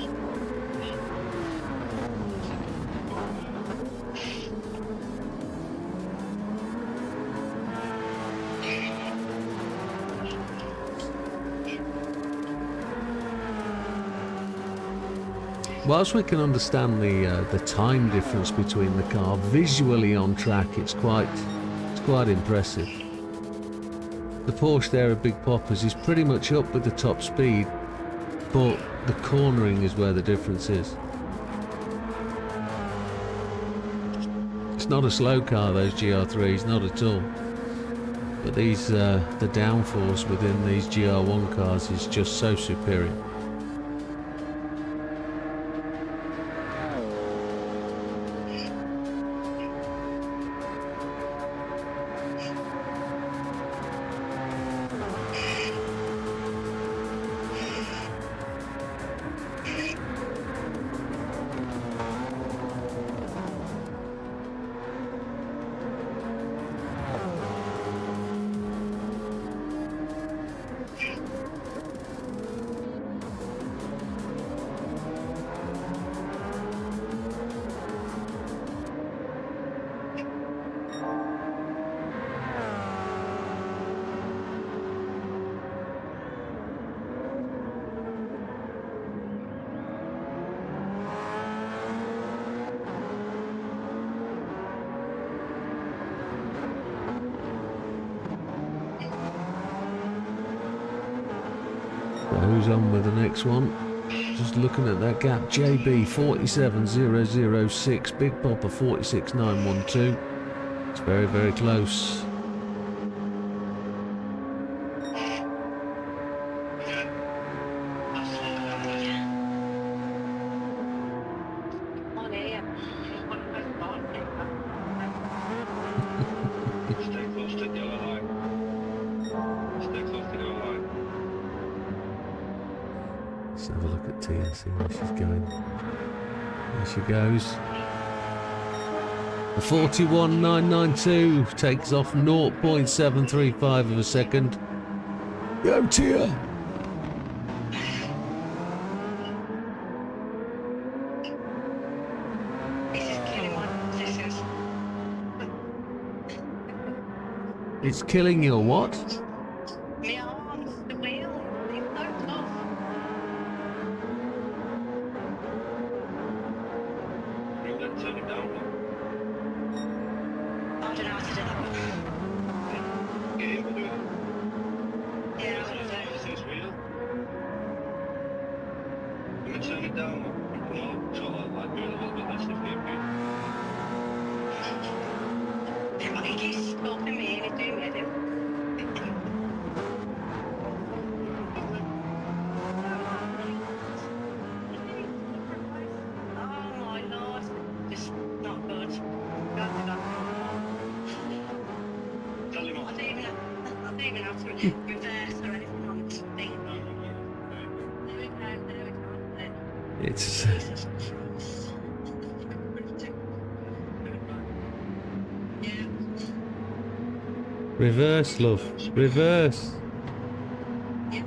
Whilst we can understand the time difference between the car, visually on track it's quite impressive. The Porsche there of Big Poppers is pretty much up with the top speed, but the cornering is where the difference is. It's not a slow car, those GR3s, not at all. But these the downforce within these GR1 cars is just so superior. Who's on with the next one? Just looking at that gap. JB 47006, Big Popper 46912. It's very, very close. Stay close to the yellow line. Stay close to the yellow line. Let's have a look at Tia, see where she's going. There she goes. The 41992 takes off 0.735 of a second. Go Tia! It's killing your what? My arms, the wheel, it's so tough. Bring that, turn it down. I don't know how to do that. Get in with it. Yeah, I want to do It's this wheel. Come and turn it down. Come on, try like do a little bit less if you can. it. He keeps stopping me and he's doing me a do. Oh my lord, just not good. Got to go. Tell him I off. don't even have to reverse or anything on this thing. There we go. It's Jesus Christ. Yeah. reverse, love. Reverse. Yeah.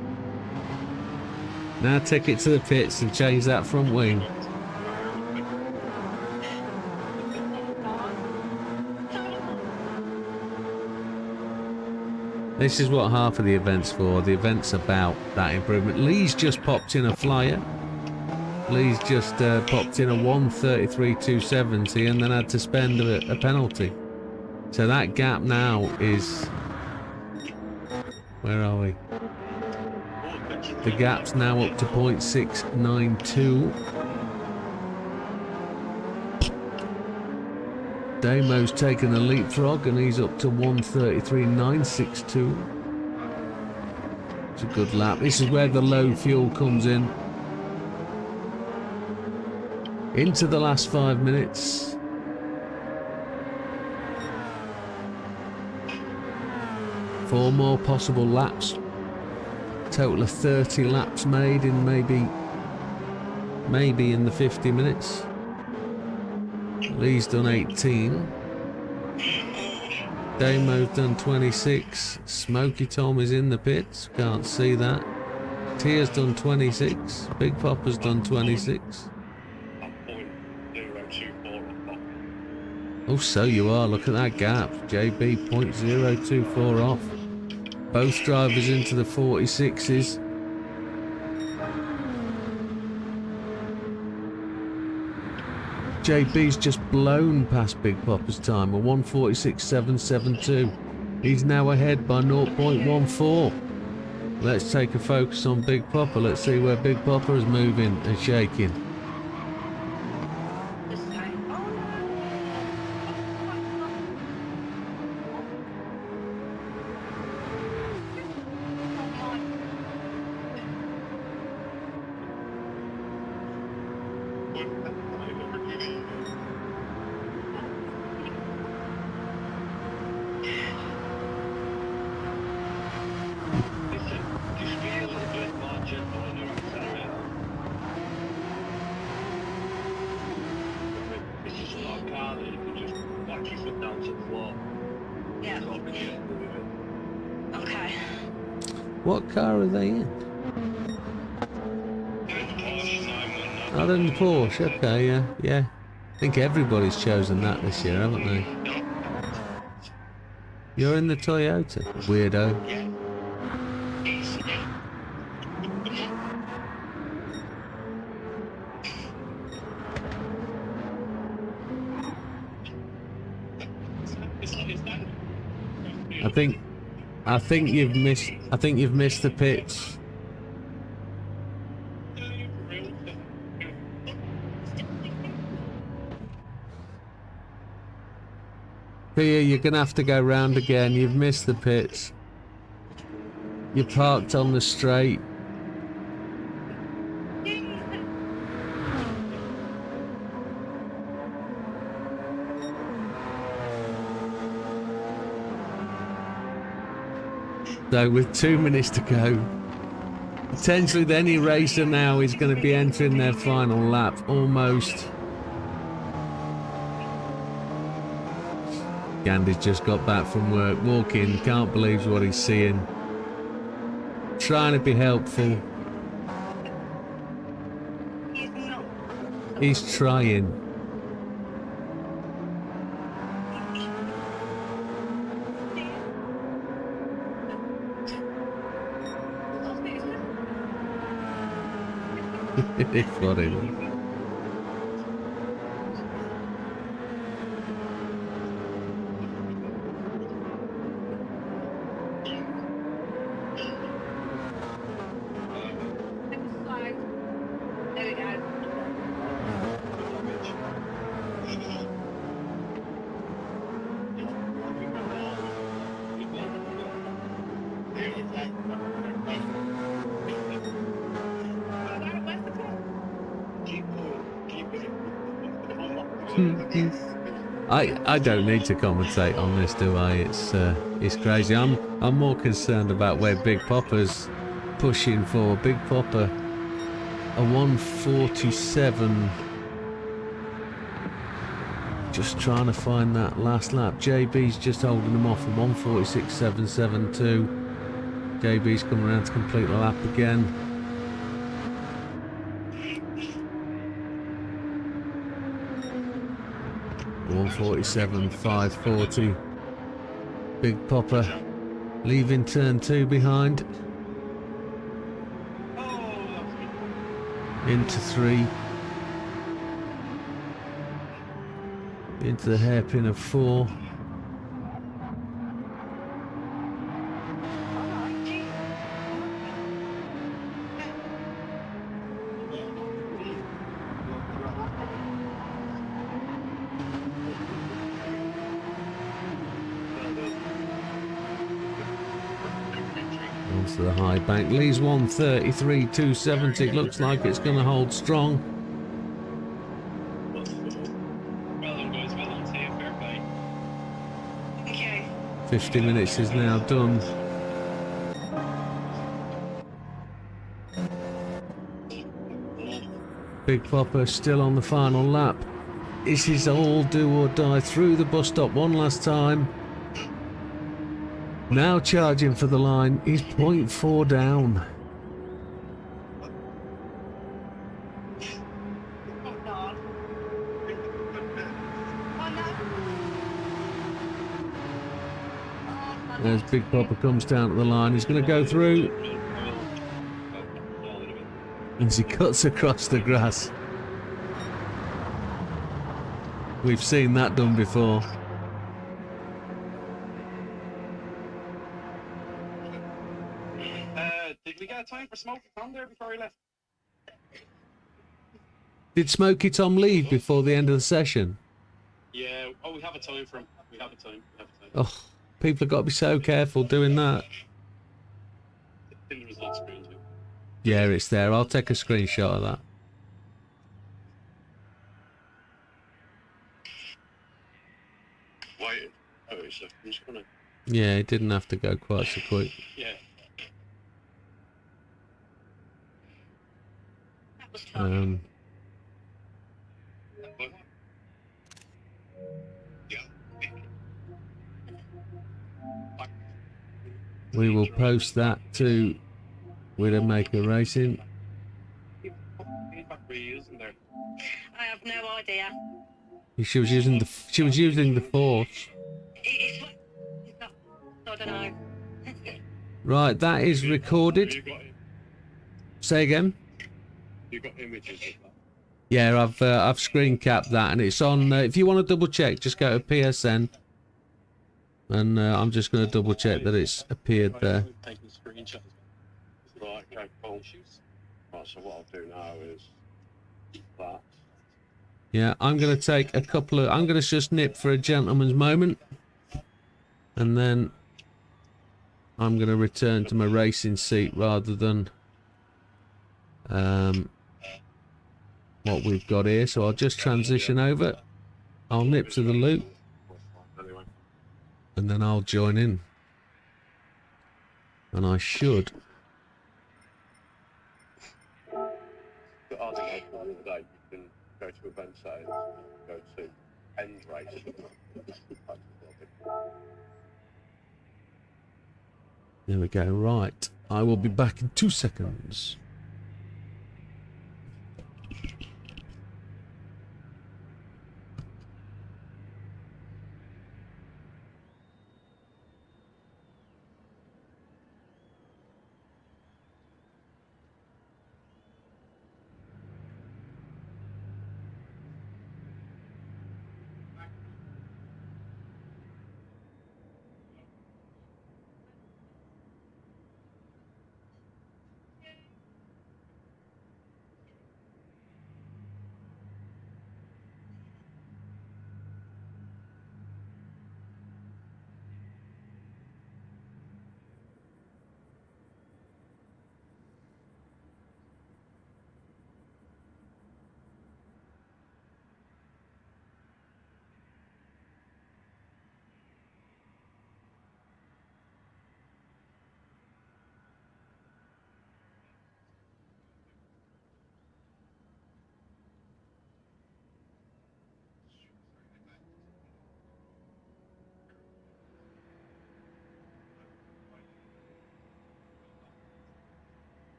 Now take it to the pits and change that front wing. This is what half of the event's for. The event's about that improvement. Lee's just popped in a flyer. Lee's just popped in a 133.270 and then had to spend a penalty. So that gap now is... Where are we? The gap's now up to 0.692. Damo's taken a leapfrog and he's up to 133.962. It's a good lap. This is where the low fuel comes in. Into the last 5 minutes. Four more possible laps. Total of 30 laps made in maybe in the 50 minutes. Lee's done 18. Damo's done 26. Smoky Tom is in the pits. Can't see that. Tia's done 26. Big Papa's done 26. I'm 0.024 off. Oh, so you are. Look at that gap. JB 0.024 off. Both drivers into the 46s. JB's just blown past Big Papa's time, a 1:46.772. He's now ahead by 0.14. Let's take a focus on Big Papa. Let's see where Big Papa is moving and shaking. This time. Oh Listen, just be a little bit more gentle on your accelerator. This is not a car that you can just whack your foot down to the floor. yeah. It's not really gentle with it. Okay. What car are they in? Oh, they're in the Porsche. Okay, yeah, yeah. I think everybody's chosen that this year, haven't they? You're in the Toyota, weirdo. Yeah. I think you've missed the pits. Pia, you're gonna have to go round again. You've missed the pits. You're parked on the straight. So with 2 minutes to go, potentially any racer now is going to be entering their final lap, almost. Gandhi's just got back from work, walking, can't believe what he's seeing. Trying to be helpful. He's not. He's trying. It's funny. There we go. I don't need to commentate on this, do I? It's crazy. I'm more concerned about where Big Papa's pushing for. Big Papa, a 1:47. Just trying to find that last lap. JB's just holding him off at 1:46.772. JB's coming around to complete the lap again. .1:47.540. Big Papa leaving turn 2 behind. Into 3. Into the hairpin of 4. Onto the high bank. Lee's 1:33.270. Looks like it's going to hold strong. Well done, guys. Well done to you. Fair play. Okay. 50 minutes is now done. Big Papa still on the final lap. This is all do or die through the bus stop one last time. Now charging for the line. He's 0.4 down. As Big Papa comes down to the line, he's going to go through as he cuts across the grass. We've seen that done before. Did we get a time for Smokey Tom there before he left? Did Smokey Tom leave before the end of the session? Yeah. Oh, we have a time for him. We have a time. Oh, people have got to be so careful doing that. In the results screen too. Yeah, it's there. I'll take a screenshot of that. Wait. Oh, so I'm just gonna. Yeah, it didn't have to go quite so quick. Yeah. That was fun. We will post that to Widdowmaker Racing. Feedback were you using there? I have no idea. She was using the force. It's not, I don't know. Right, that is recorded. Say again. You got images of that. Yeah, I've screen capped that, and it's on. If you want to double check, just go to PSN, and I'm just going to double check that it's appeared there. Taking screenshots. Right, okay, cool. Right, so what I'll do now is that. Yeah, I'm going to take a couple of. I'm going to just nip for a gentleman's moment, and then I'm going to return to my racing seat rather than what we've got here. So I'll just transition over. I'll nip to the loop, and then I'll join in. And I should. The other day, you can go to event settings, go to end race. There we go. Right. I will be back in 2 seconds.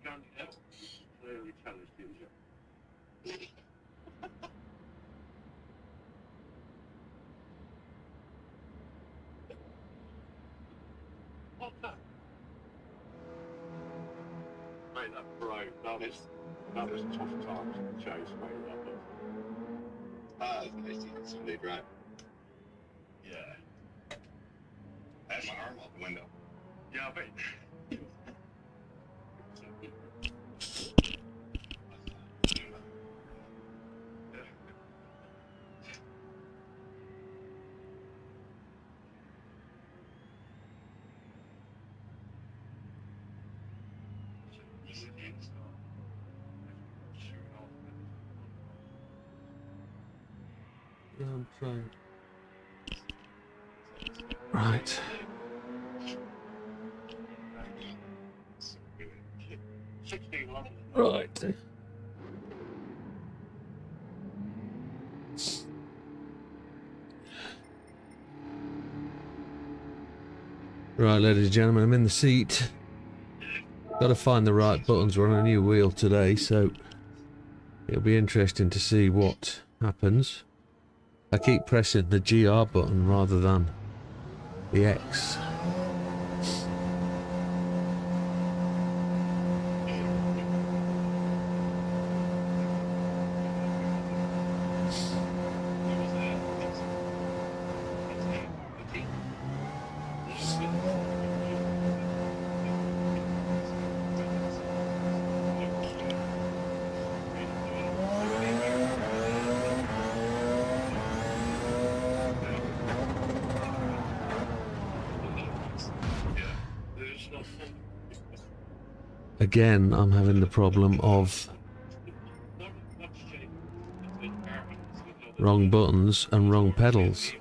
Gandhi out. Clearly challenged him. What's that? Mate, that right. That was tough times to chase, mate. That was. It's nice to eat somebody drive. Yeah. I had my arm out the window. Yeah, I bet. Yeah, I'm trying. Right. Right. Right, ladies and gentlemen, I'm in the seat. Got to find the right buttons. We're on a new wheel today, so it'll be interesting to see what happens. I keep pressing the GR button rather than the X. Again, I'm having the problem of wrong buttons and wrong pedals.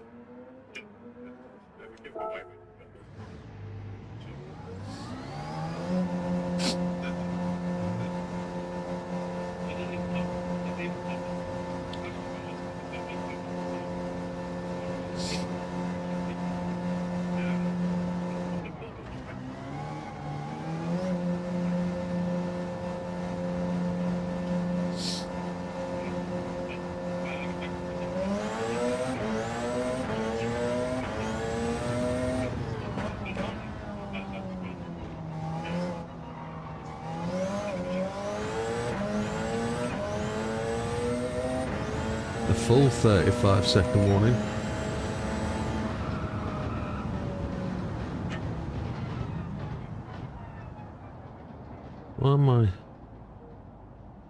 The full 35-second warning.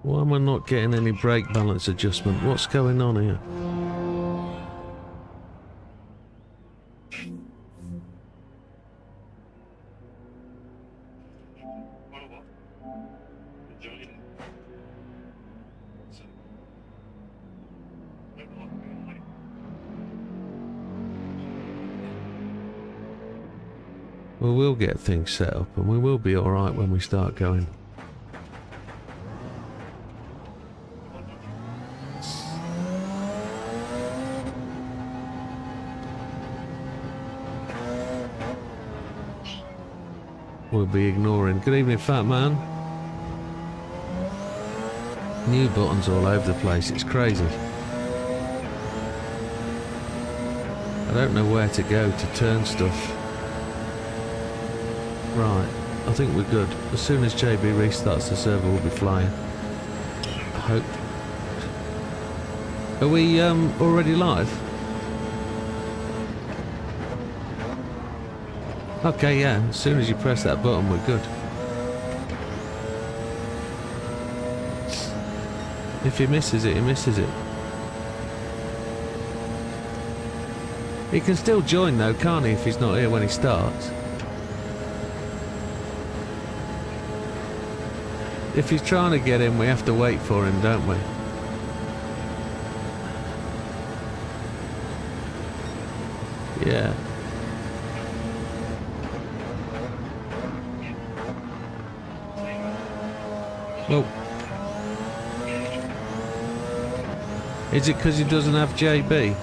Why am I not getting any brake balance adjustment? What's going on here? We will get things set up and we will be alright when we start going. We'll be ignoring. Good evening, fat man. New buttons all over the place, it's crazy. I don't know where to go to turn stuff. Right, I think we're good. As soon as JB restarts the server, we'll be flying. I hope. Are we already live? Okay, yeah, as soon as you press that button, we're good. If he misses it, he misses it. He can still join though, can't he, if he's not here when he starts? If he's trying to get in, we have to wait for him, don't we? Yeah. Well, is it because he doesn't have JB?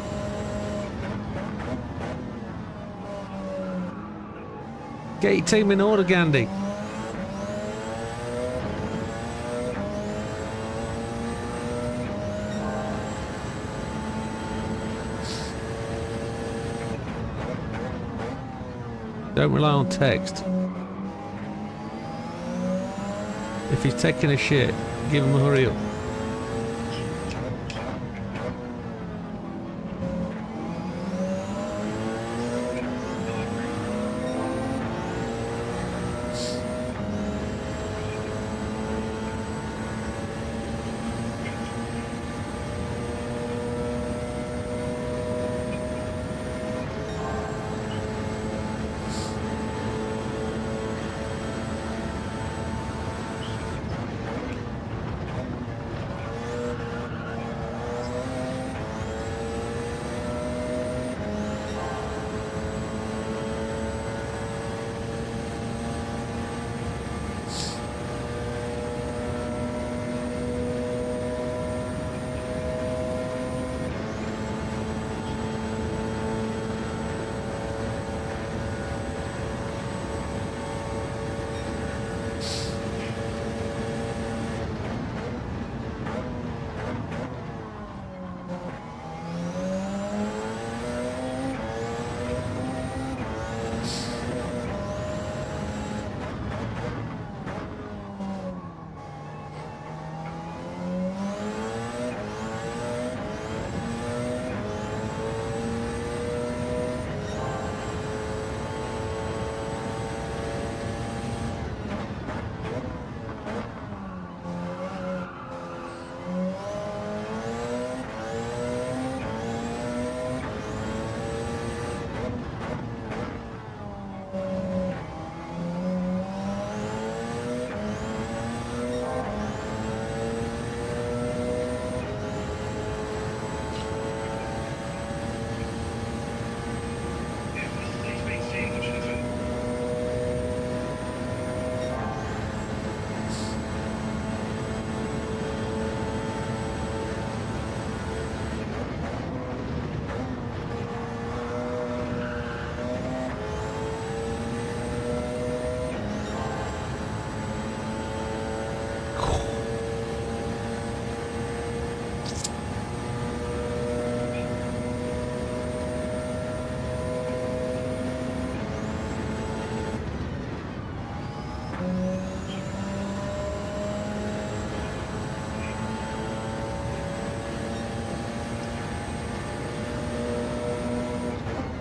Get your team in order, Gandhi. Don't rely on text. If he's taking a shit, give him a hurry up.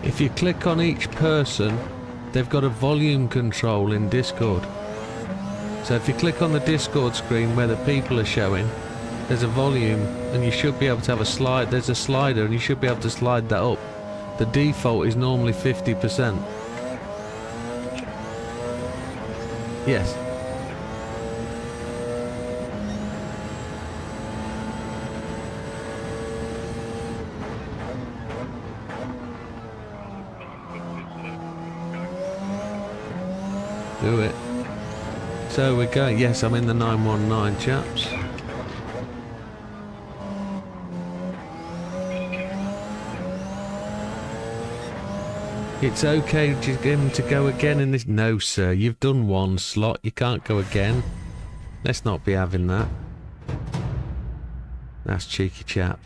If you click on each person, they've got a volume control in Discord. So if you click on the Discord screen where the people are showing, there's a volume and you should be able to have a slide. There's a slider and you should be able to slide that up. The default is normally 50%. Yes. Do it. So we're going. Yes, I'm in the 919, chaps. It's okay to get him to go again in this. No, sir. You've done one slot. You can't go again. Let's not be having that. That's cheeky chap.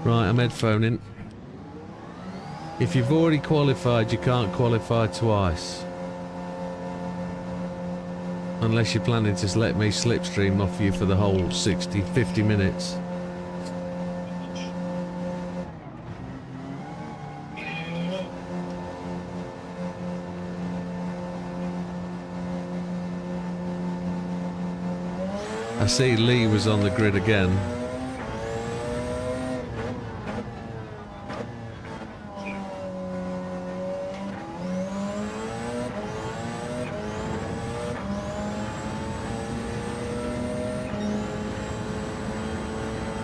Right, I'm headphoning. If you've already qualified, you can't qualify twice. Unless you're planning to let me slipstream off you for the whole 50 minutes. I see Lee was on the grid again.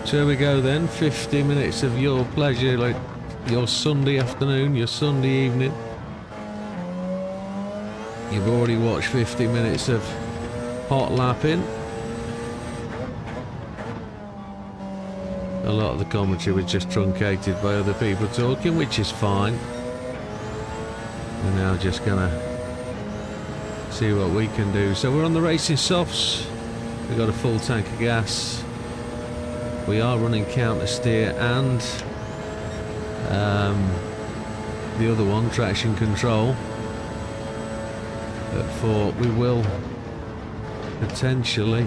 So here we go then, 50 minutes of your pleasure, like your Sunday afternoon, your Sunday evening. You've already watched 50 minutes of hot lapping. A lot of the commentary was just truncated by other people talking, which is fine. We're now just gonna see what we can do. So we're on the racing softs. We've got a full tank of gas. We are running counter steer and the other one, traction control. But for we will potentially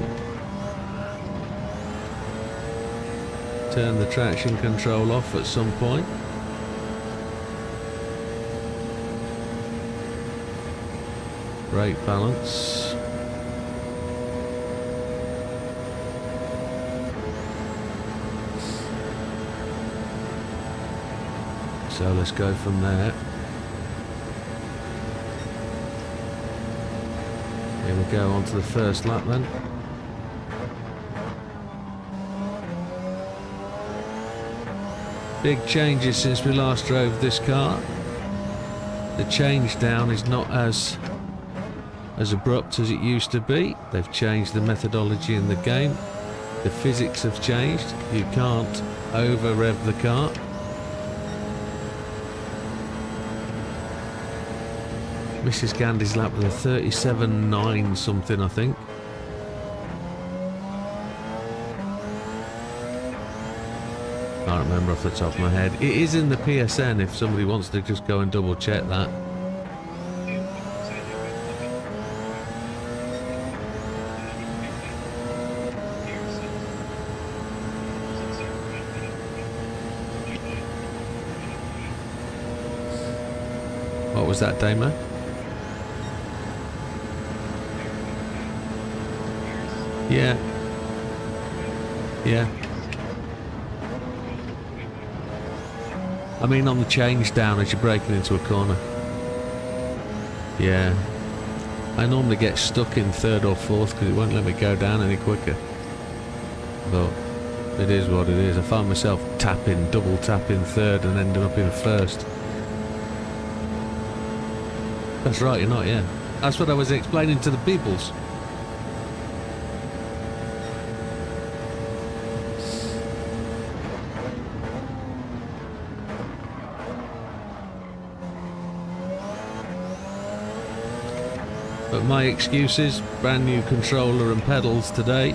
turn the traction control off at some point. Brake balance. So let's go from there. Here we go, on to the first lap then. Big changes since we last drove this car. The change down is not as abrupt as it used to be. They've changed the methodology in the game. The physics have changed. You can't over rev the car. Mrs. Gandy's lap with a 37.9 something, I think. Can't remember off the top of my head. It is in the PSN if somebody wants to just go and double check that. What was that, Damo? Yeah. Yeah. I mean on the change down as you're braking into a corner. Yeah. I normally get stuck in third or fourth because it won't let me go down any quicker. But it is what it is. I found myself double tapping third and ending up in first. That's right, you're not, yeah. That's what I was explaining to the peoples. But my excuses, brand new controller and pedals today.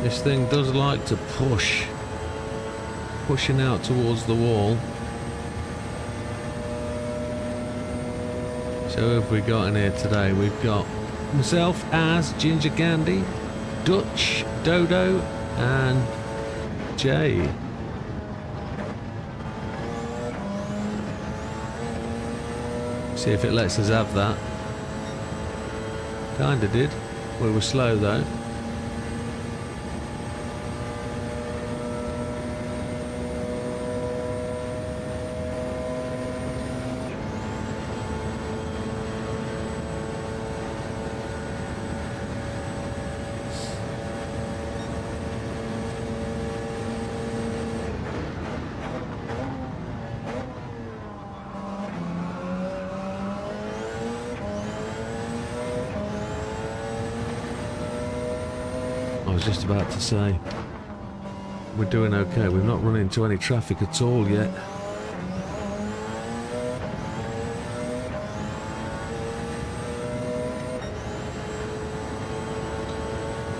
This thing does like to push. Pushing out towards the wall. So who have we got in here today? We've got myself as Ginger Gandy, Dutch, Dodo, and Jay. See if it lets us have that. Kinda did. We were slow though. I was just about to say, we're doing okay. We've not run into any traffic at all yet.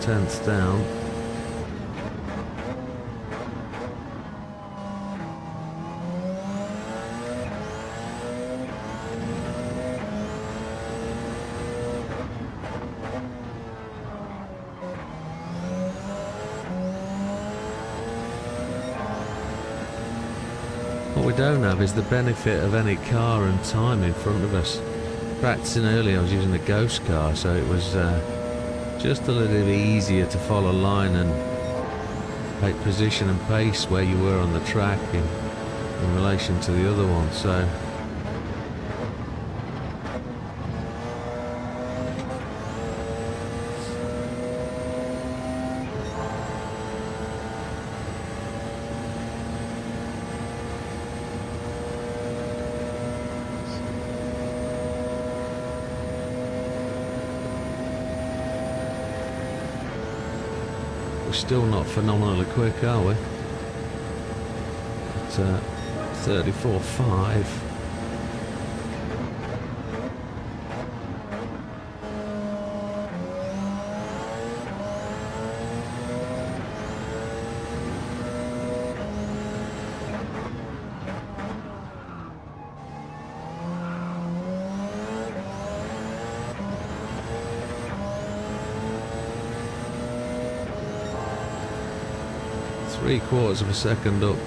Tenth down. What we don't have is the benefit of any car and time in front of us. Practicing earlier I was using the Ghost car, so it was just a little bit easier to follow line and take position and pace where you were on the track in relation to the other one. So we're still not phenomenally quick, are we? At 34.5. Three-quarters of a second up.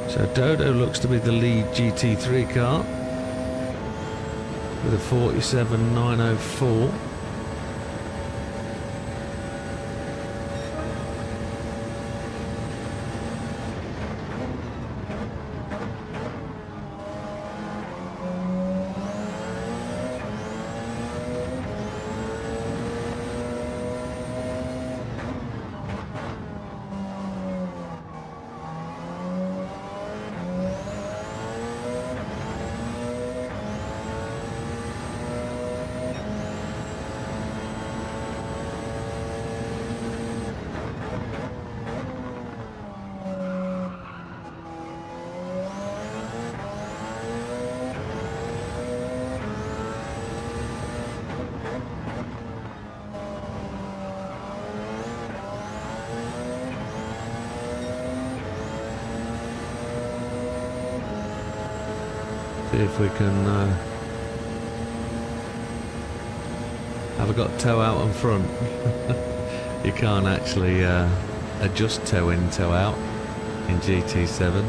So Dodo looks to be the lead GT3 car with a 47.904. See if we can have I got toe out on front. You can't actually adjust toe in, toe out in GT7.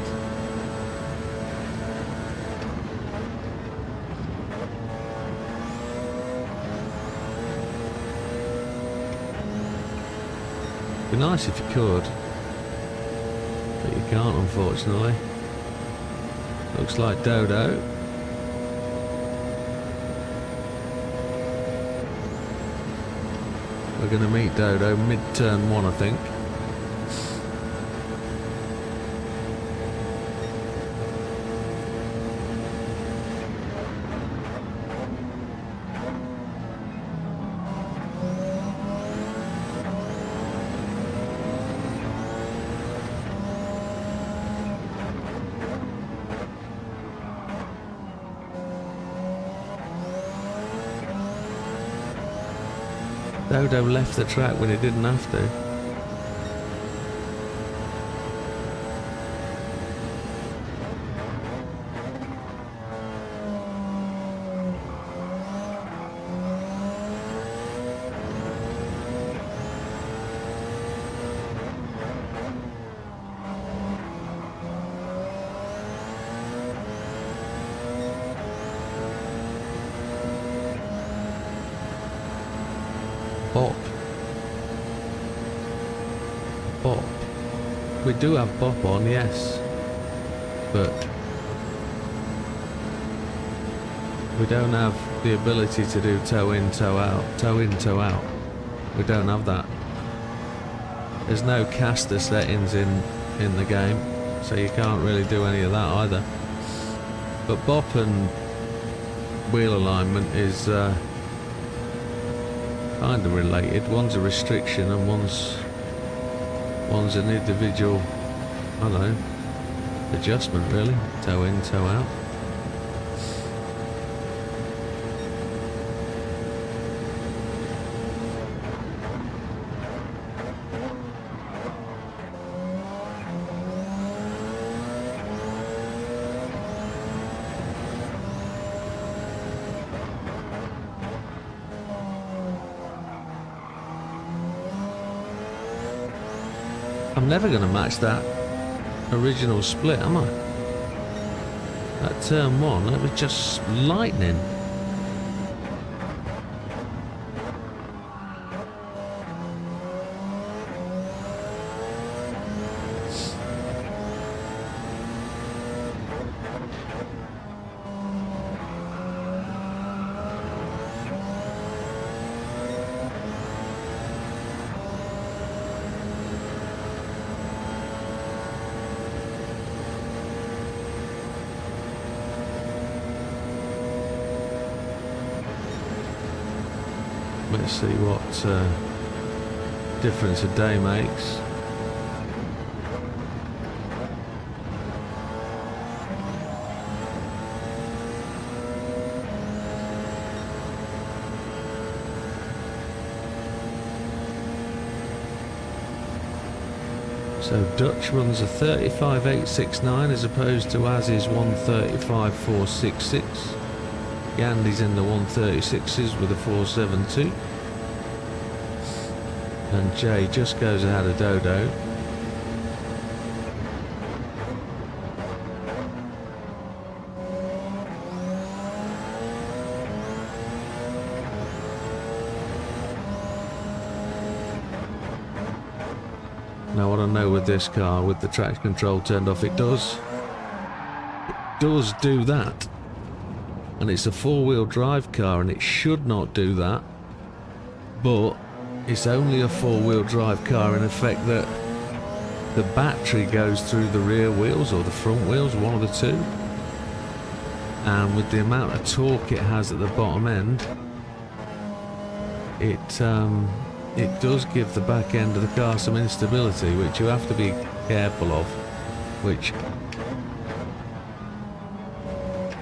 Be nice if you could, but you can't, unfortunately. Looks like Dodo. We're going to meet Dodo mid-turn 1, I think. Dodo left the track when he didn't have to. Bop. We do have Bop on, yes, but we don't have the ability to do toe in, toe out, toe in, toe out. We don't have that. There's no caster settings in the game, so you can't really do any of that either. But Bop and wheel alignment is kind of related. One's a restriction and one's an individual, I don't know, adjustment really. Toe in, toe out. I'm never going to match that original split, am I? That turn one, that was just lightning. Let's see what difference a day makes. So Dutch runs a 35.869 as opposed to Az's 135.466. Yandy's in the 136s with a 472. And Jay just goes ahead of Dodo. Now what I know with this car, with the traction control turned off, it does do that. And it's a four-wheel drive car and it should not do that, but it's only a four-wheel drive car in effect that the battery goes through the rear wheels or the front wheels, one of the two, and with the amount of torque it has at the bottom end, it does give the back end of the car some instability, which you have to be careful of, which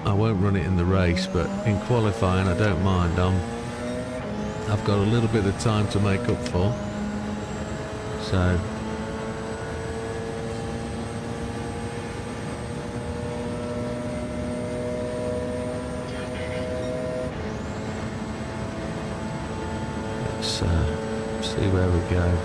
I won't run it in the race, but in qualifying I don't mind. I've got a little bit of time to make up for, so let's see where we go.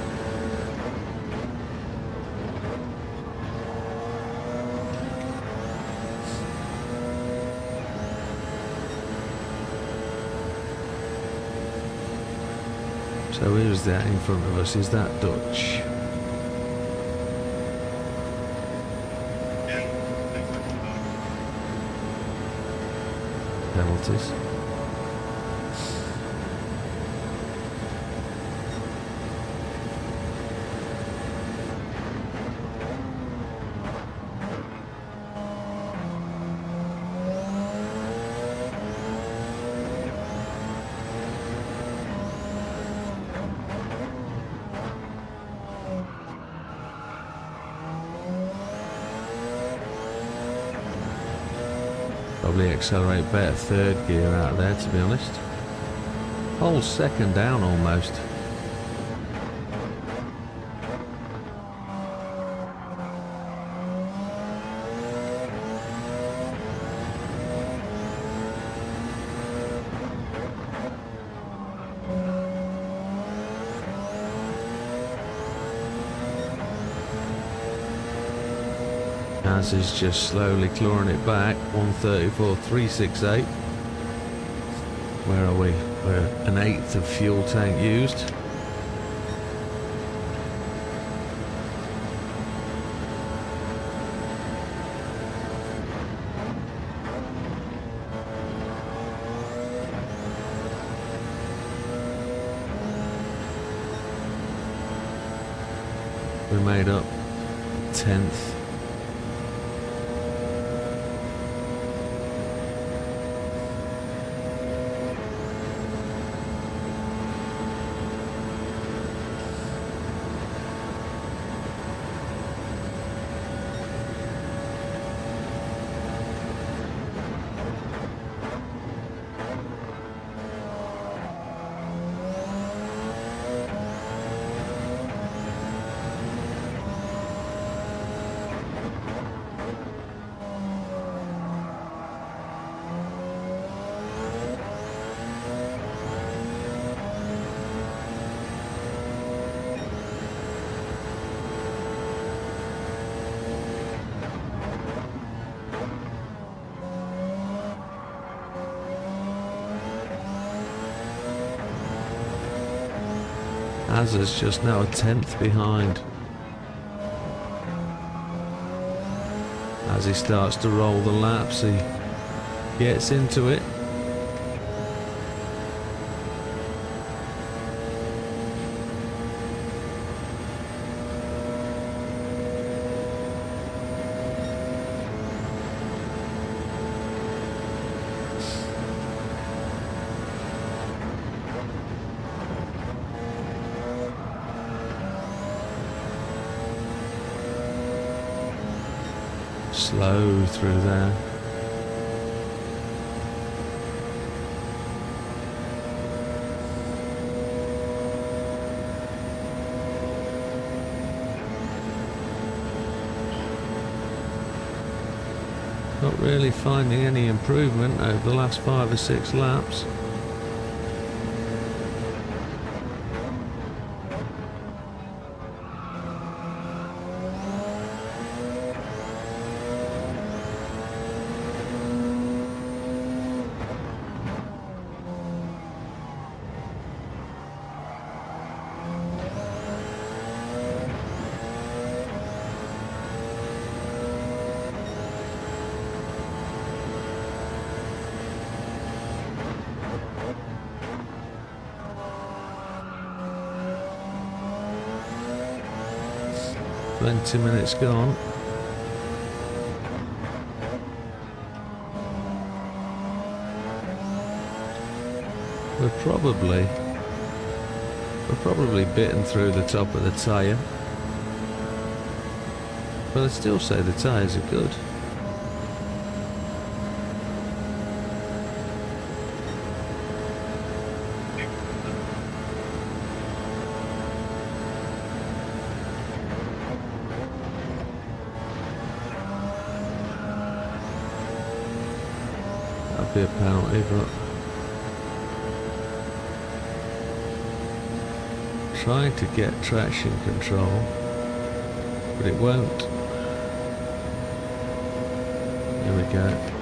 So who's that in front of us? Is that Dutch? Penalties. Probably accelerate better third gear out of there, to be honest. Whole second down almost. Az is just slowly clawing it back. 134.368. Where are we? We're an eighth of fuel tank used. We made up 10th. Azza's just now a 10th behind. As he starts to roll the laps, he gets into it. Slow through there. Not really finding any improvement over the last 5 or 6 laps. Twenty minutes gone. We're probably bitten through the top of the tyre, but I'd still say the tyres are good. That'd be a penalty, but trying to get traction control, but it won't. Here we go.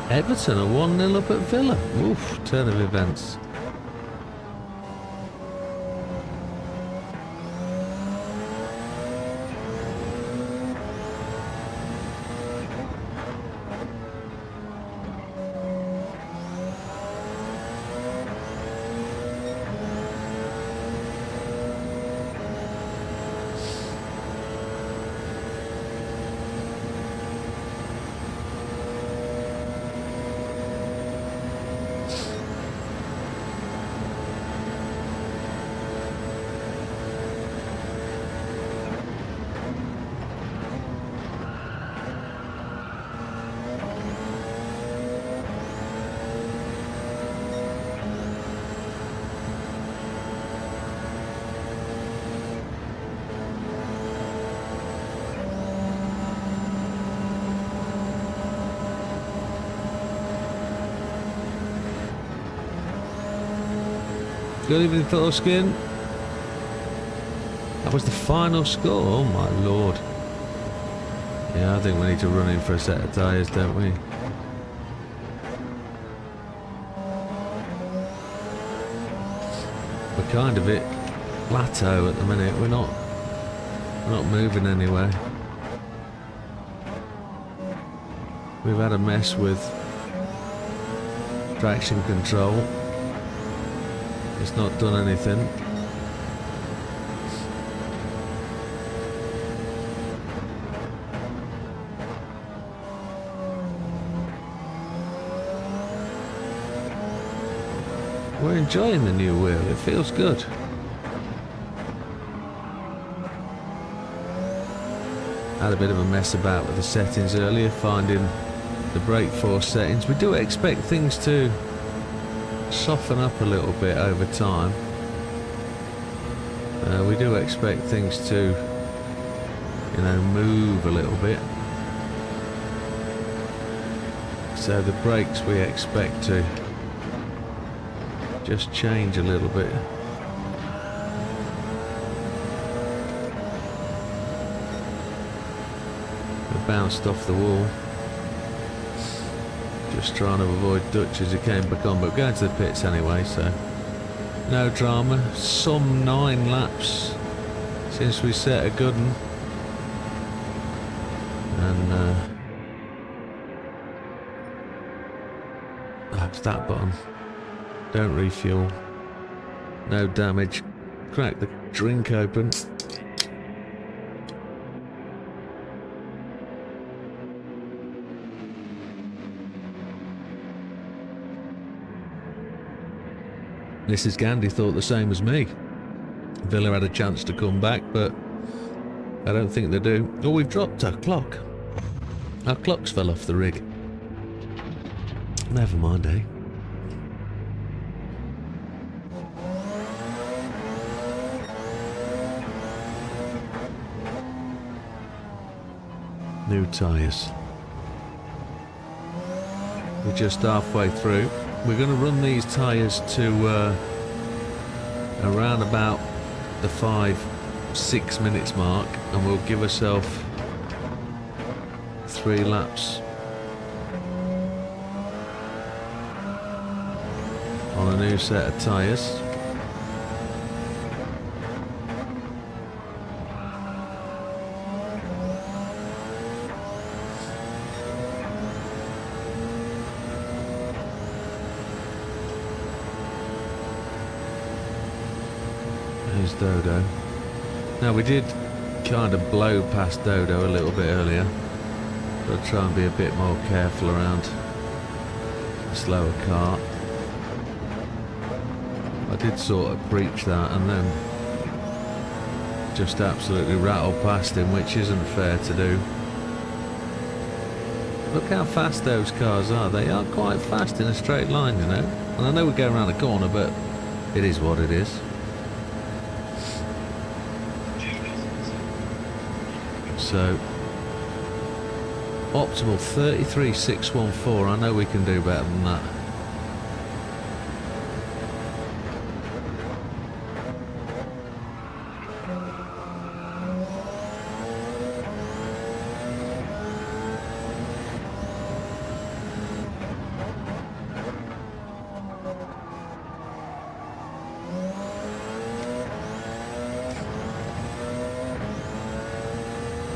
Everton are 1-0 up at Villa. Oof, turn of events. Good evening, Thorskin. That was the final score. Oh my lord. Yeah, I think we need to run in for a set of tyres, don't we? We're kind of at plateau at the minute. We're not moving anywhere. We've had a mess with traction control. It's not done anything. We're enjoying the new wheel, it feels good. Had a bit of a mess about with the settings earlier, finding the brake force settings. We do expect things to soften up a little bit over time. We do expect things to, you know, move a little bit. So the brakes we expect to just change a little bit. They bounced off the wall. Just trying to avoid Dutch as he came back on, but we're going to the pits anyway, so no drama. Some 9 laps since we set a good one. And that's that button. Don't refuel. No damage. Crack the drink open. Mrs. Gandy thought the same as me. Villa had a chance to come back, but I don't think they do. Oh, we've dropped our clock. Our clocks fell off the rig. Never mind, eh? New tyres. We're just halfway through. We're going to run these tyres to around about the 5-6 minutes mark, and we'll give ourselves 3 laps on a new set of tyres. There's Dodo. Now we did kind of blow past Dodo a little bit earlier. Got to try and be a bit more careful around a slower car. I did sort of preach that and then just absolutely rattled past him, which isn't fair to do. Look how fast those cars are. They are quite fast in a straight line, you know. And I know we go around a corner, but it is what it is. So optimal 33.614. I know we can do better than that.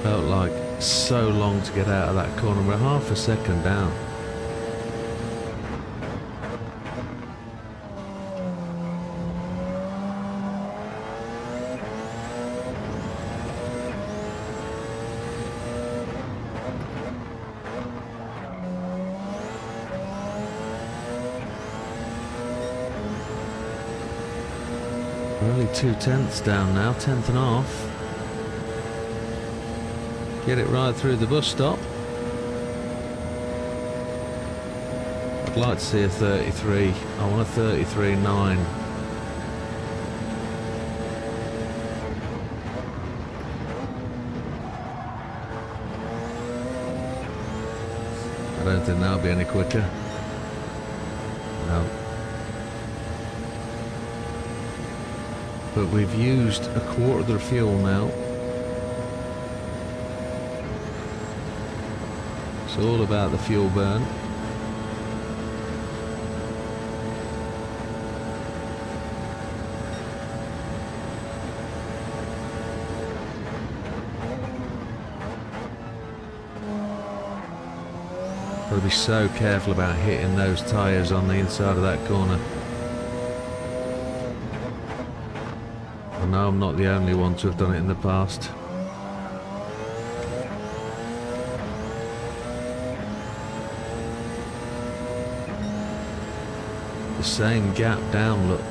Felt like so long to get out of that corner. We're half a second down. We're only 2/10 down now, 10th and a half. Get it right through the bus stop. I'd like to see a 33. I want a 33.9. I don't think that'll be any quicker. No. But we've used a quarter of the fuel now. It's all about the fuel burn. Got to be so careful about hitting those tyres on the inside of that corner. I know I'm not the only one to have done it in the past. The same gap down, look.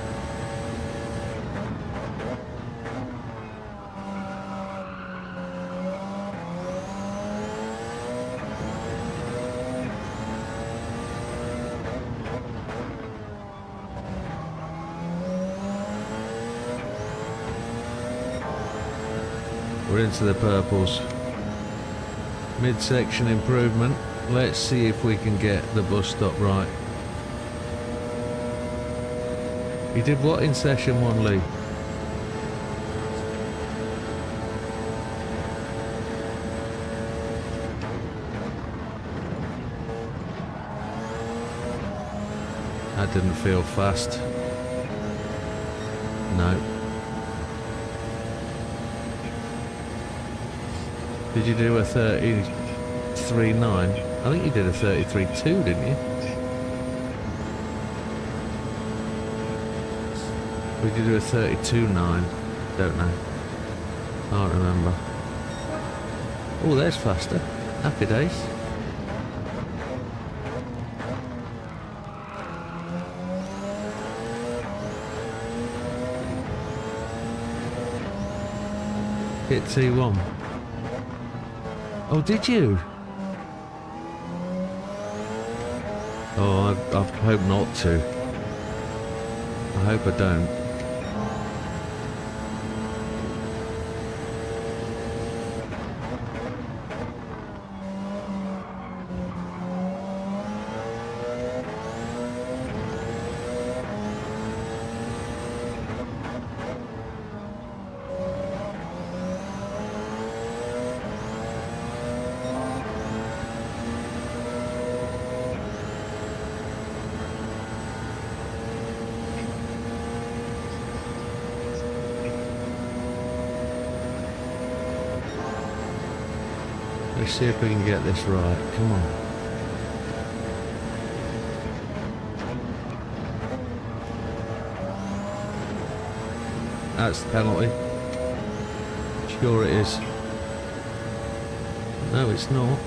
we're into the purples. Midsection improvement. Let's see if we can get the bus stop right. You did what in session 1, Lee? That didn't feel fast. No. Did you do a 33.9? I think you did a 33.2, didn't you? Or did you do a 32.9? Don't know. Can't remember. Oh, there's faster. Happy days. Hit T1. Oh, did you? Oh, I hope not to. I hope I don't. Let's see if we can get this right. Come on. That's the penalty. Sure it is. No, it's not.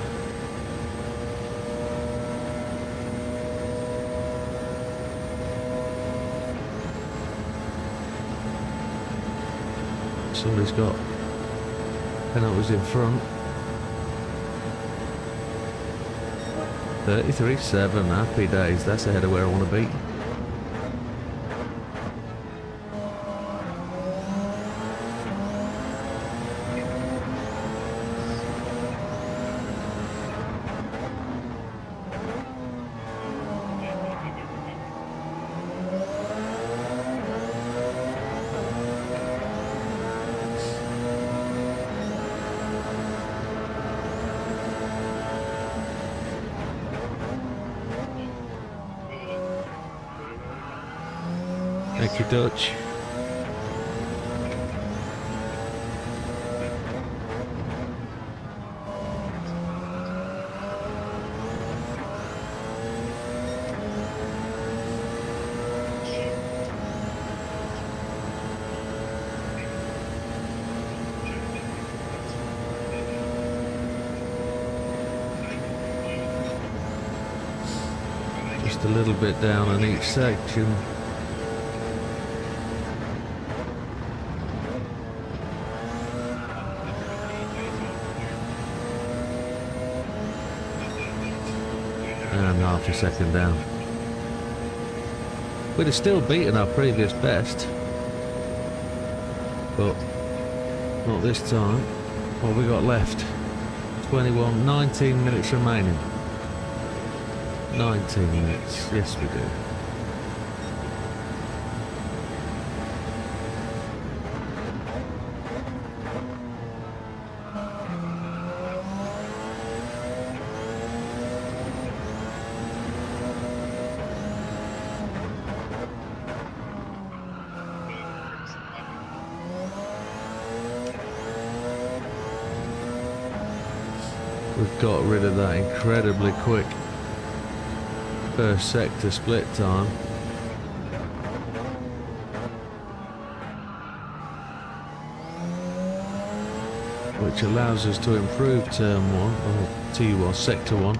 Somebody's got penalties in front. 33.7, happy days. That's ahead of where I want to be. Thank you, Dutch. Just a little bit down on each section. And half a second down. We'd have still beaten our previous best, but not this time. What we got left? 19 minutes remaining. 19 minutes, yes we do. We've got rid of that incredibly quick first sector split time. Which allows us to improve turn 1, or T1, sector 1.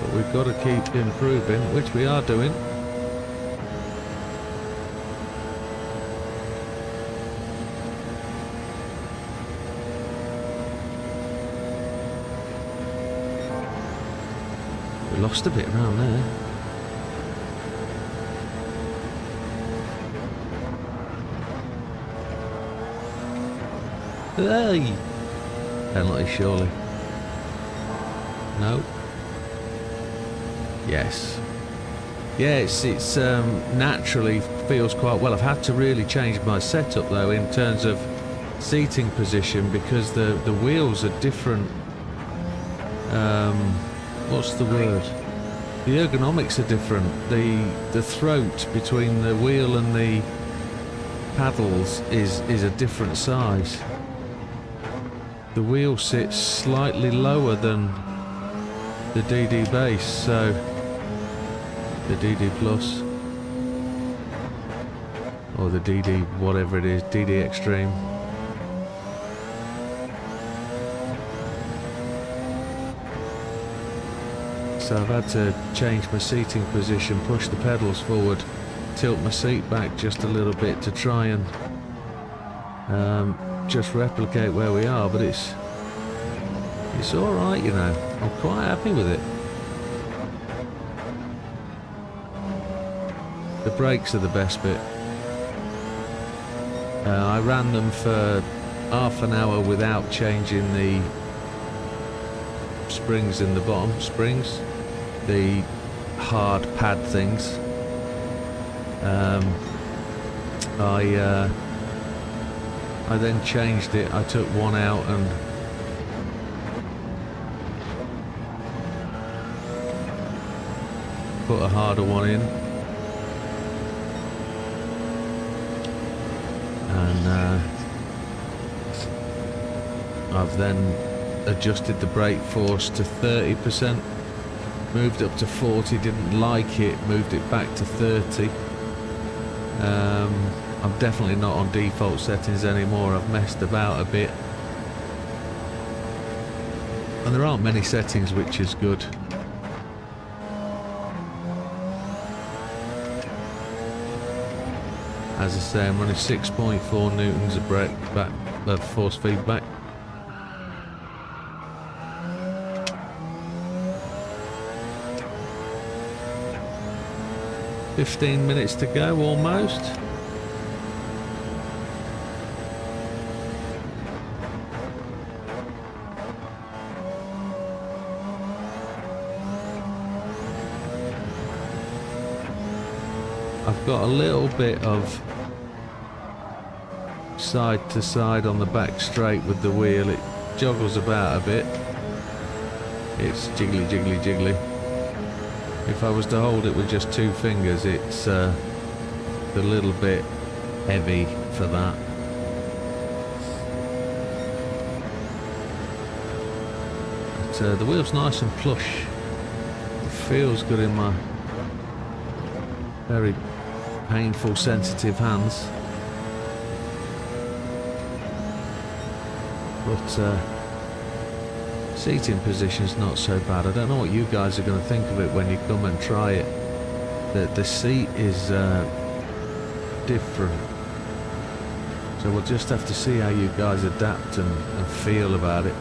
But we've got to keep improving, which we are doing. We lost a bit around there. Hey! Penalty, surely. No. Yes. Yeah, it's naturally feels quite well. I've had to really change my setup though in terms of seating position because the wheels are different. What's the word? The ergonomics are different. The throat between the wheel and the paddles is a different size. The wheel sits slightly lower than the DD base, so the DD Plus or the DD whatever it is, DD Extreme. So I've had to change my seating position, push the pedals forward, tilt my seat back just a little bit to try and just replicate where we are, but it's alright, you know. I'm quite happy with it. The brakes are the best bit. I ran them for half an hour without changing the springs in the bottom, the hard pad things. I then changed it. I took one out and put a harder one in, and I've then adjusted the brake force to 30%, moved up to 40, didn't like it, moved it back to 30. I'm definitely not on default settings anymore. I've messed about a bit, and there aren't many settings, which is good. As I say, I'm running 6.4 newtons of brake back, force feedback. "15 minutes to go, almost." I've got a little bit of side to side on the back straight with the wheel. It joggles about a bit. It's jiggly, jiggly, jiggly. If I was to hold it with just two fingers, it's a little bit heavy for that. But the wheel's nice and plush. It feels good in my very painful, sensitive hands. But seating position's not so bad. I don't know what you guys are going to think of it when you come and try it. The seat is different, so we'll just have to see how you guys adapt and feel about it.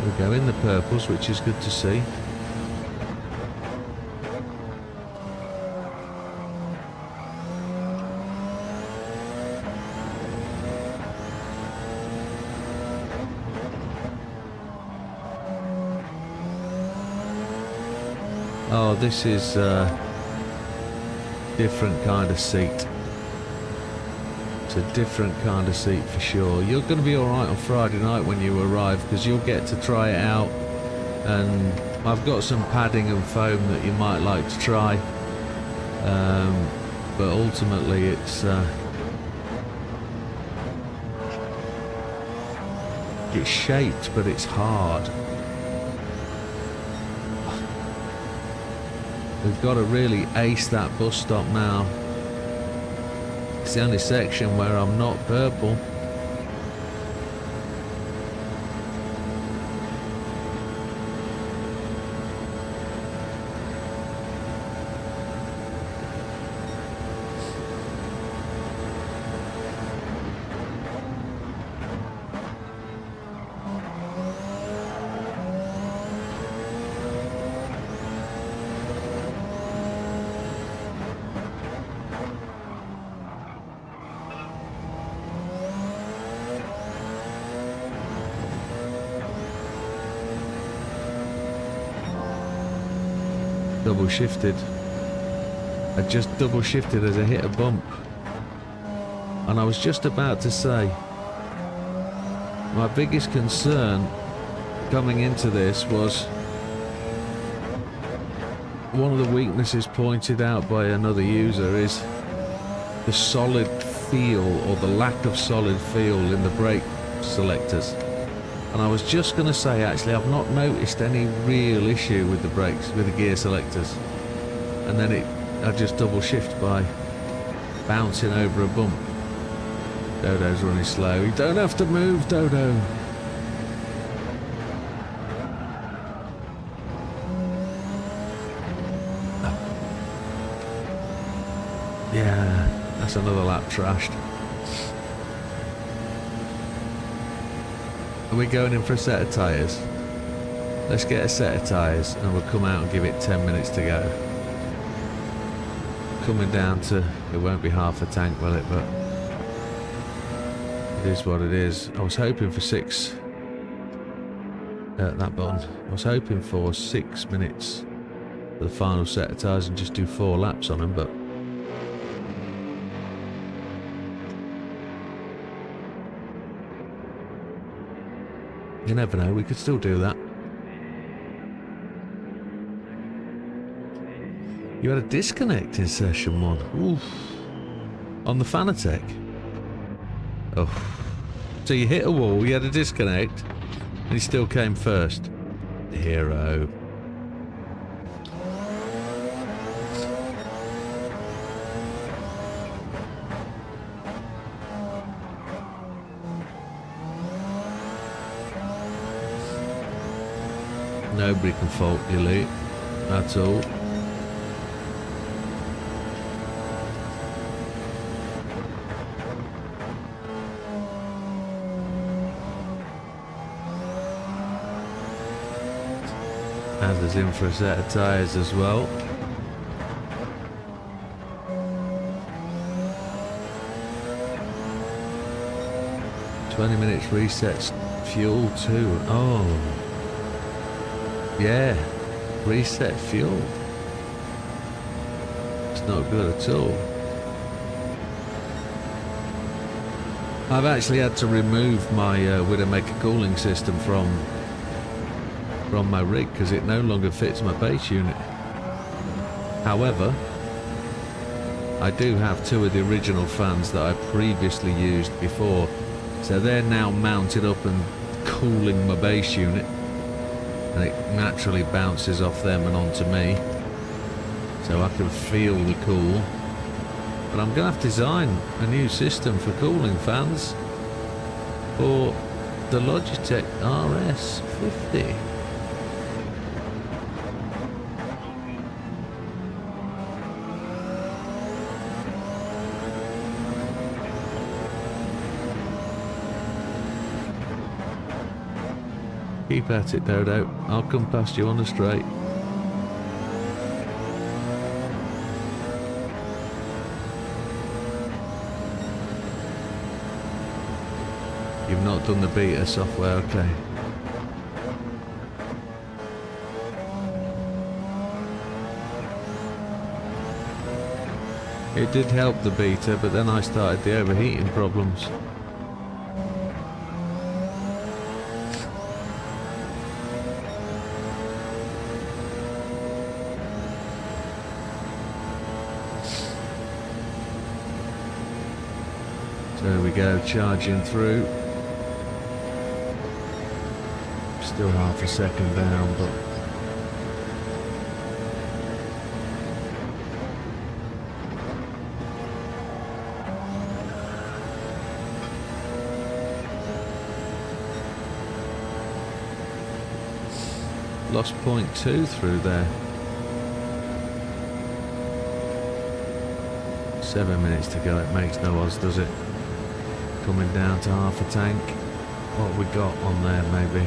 We go in the purples, which is good to see. Oh, this is a different kind of seat. It's a different kind of seat for sure. You're going to be alright on Friday night when you arrive, because you'll get to try it out, and I've got some padding and foam that you might like to try, but ultimately it's shaped, but it's hard. We've got to really ace that bus stop now. It's the only section where I'm not purple. double shifted. I just double shifted as I hit a bump. And I was just about to say, my biggest concern coming into this was one of the weaknesses pointed out by another user is the solid feel, or the lack of solid feel in the brake selectors. And I was just going to say, actually, I've not noticed any real issue with the brakes, with the gear selectors. And then I just double shift by bouncing over a bump. Dodo's running slow. You don't have to move, Dodo. Yeah, that's another lap trashed. Are we going in for a set of tyres? Let's get a set of tyres and we'll come out and give it 10 minutes to go. Coming down to, it won't be half a tank, will it? But it is what it is. I was hoping for that button. I was hoping for 6 minutes for the final set of tyres and just do 4 laps on them, but you never know, we could still do that. You had a disconnect in session 1. Oof. On the Fanatec. Oh. So you hit a wall, you had a disconnect, and you still came first. Hero. Nobody can fault you, Lee. That's all. Adler's in for a set of tyres as well. "20 minutes resets fuel too." Oh. Yeah, reset fuel. It's not good at all. I've actually had to remove my Widdowmaker cooling system from my rig because it no longer fits my base unit. However, I do have 2 of the original fans that I previously used before, so they're now mounted up and cooling my base unit. And it naturally bounces off them and onto me, so I can feel the cool. But I'm going to have to design a new system for cooling fans for the Logitech RS50. Keep at it, Dodo. I'll come past you on the straight. You've not done the beta software, okay. It did help the beta, but then I started the overheating problems. There we go, charging through. Still half a second down, but lost 0.2 through there. 7 minutes to go, it makes no odds, does it? Coming down to half a tank. What we got on there, maybe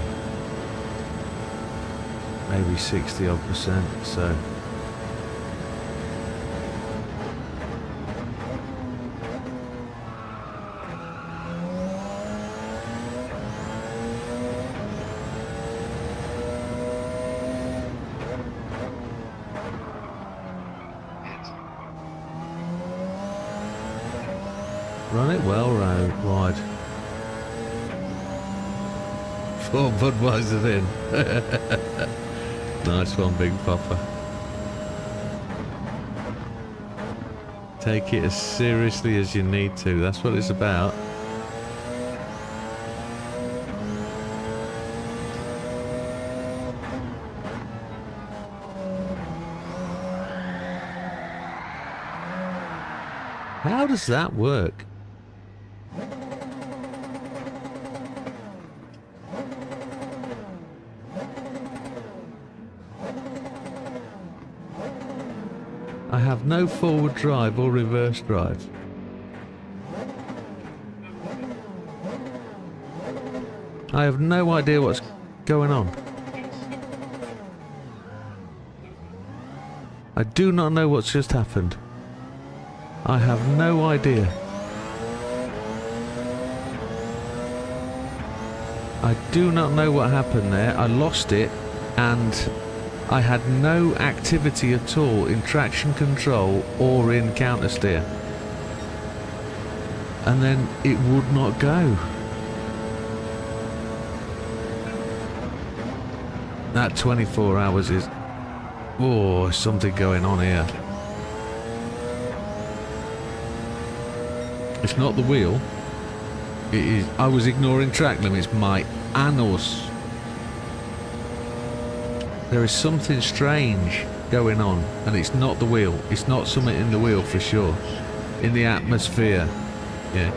60 odd percent, so Run it well wide. 4 Budweiser in. Nice one, Big Papa. Take it as seriously as you need to. That's what it's about. How does that work? I have no forward drive or reverse drive. I have no idea what's going on. I do not know what's just happened. I have no idea. I do not know what happened there. I lost it and I had no activity at all in traction control or in counter steer. And then it would not go. That 24 hours is... Oh, something going on here. It's not the wheel. It is... I was ignoring track limits, my annals. There is something strange going on, and it's not the wheel. It's not something in the wheel for sure. In the atmosphere. Yeah.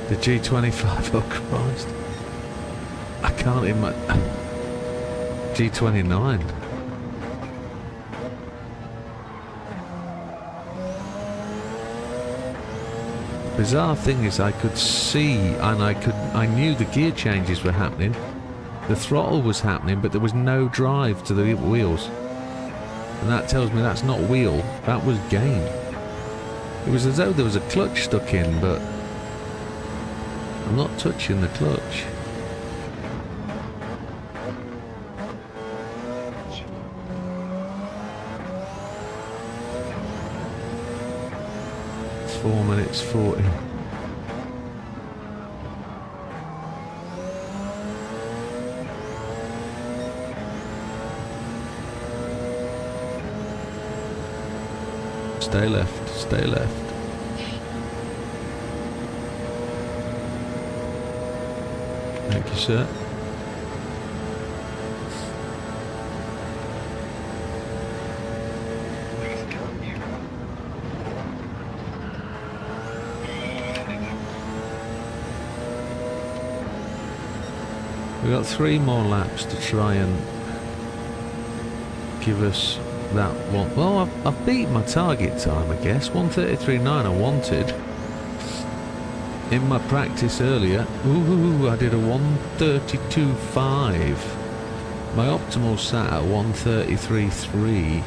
The G25, oh Christ. I can't imagine. G29. Bizarre thing is I could see and I knew the gear changes were happening. The throttle was happening, but there was no drive to the wheels. And that tells me that's not wheel, that was gain. It was as though there was a clutch stuck in, but I'm not touching the clutch. It's 4 minutes 40. Stay left, stay left. Thank you, sir. We've got 3 more laps to try and give us that one. Well, I've beat my target time, I guess. 1:33.9 I wanted. In my practice earlier, ooh, I did a 1:32.5. My optimal sat at 1:33.3.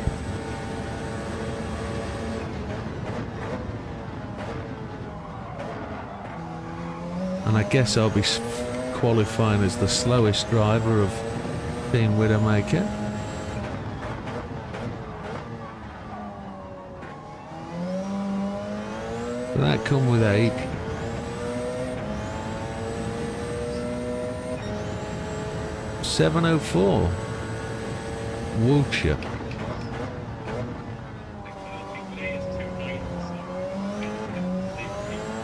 And I guess I'll be qualifying as the slowest driver of Team Widdowmaker. That come with 8. $7.04. Wiltshire.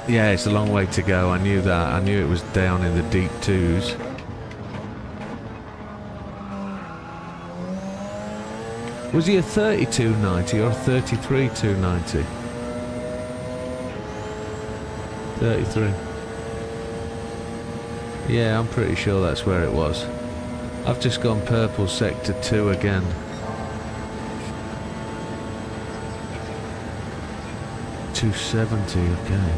Yeah, it's a long way to go. I knew that. I knew it was down in the deep 2s. Was he a 32.90 or a 33.290? 33. Yeah, I'm pretty sure that's where it was. I've just gone purple sector 2 again. $270, okay.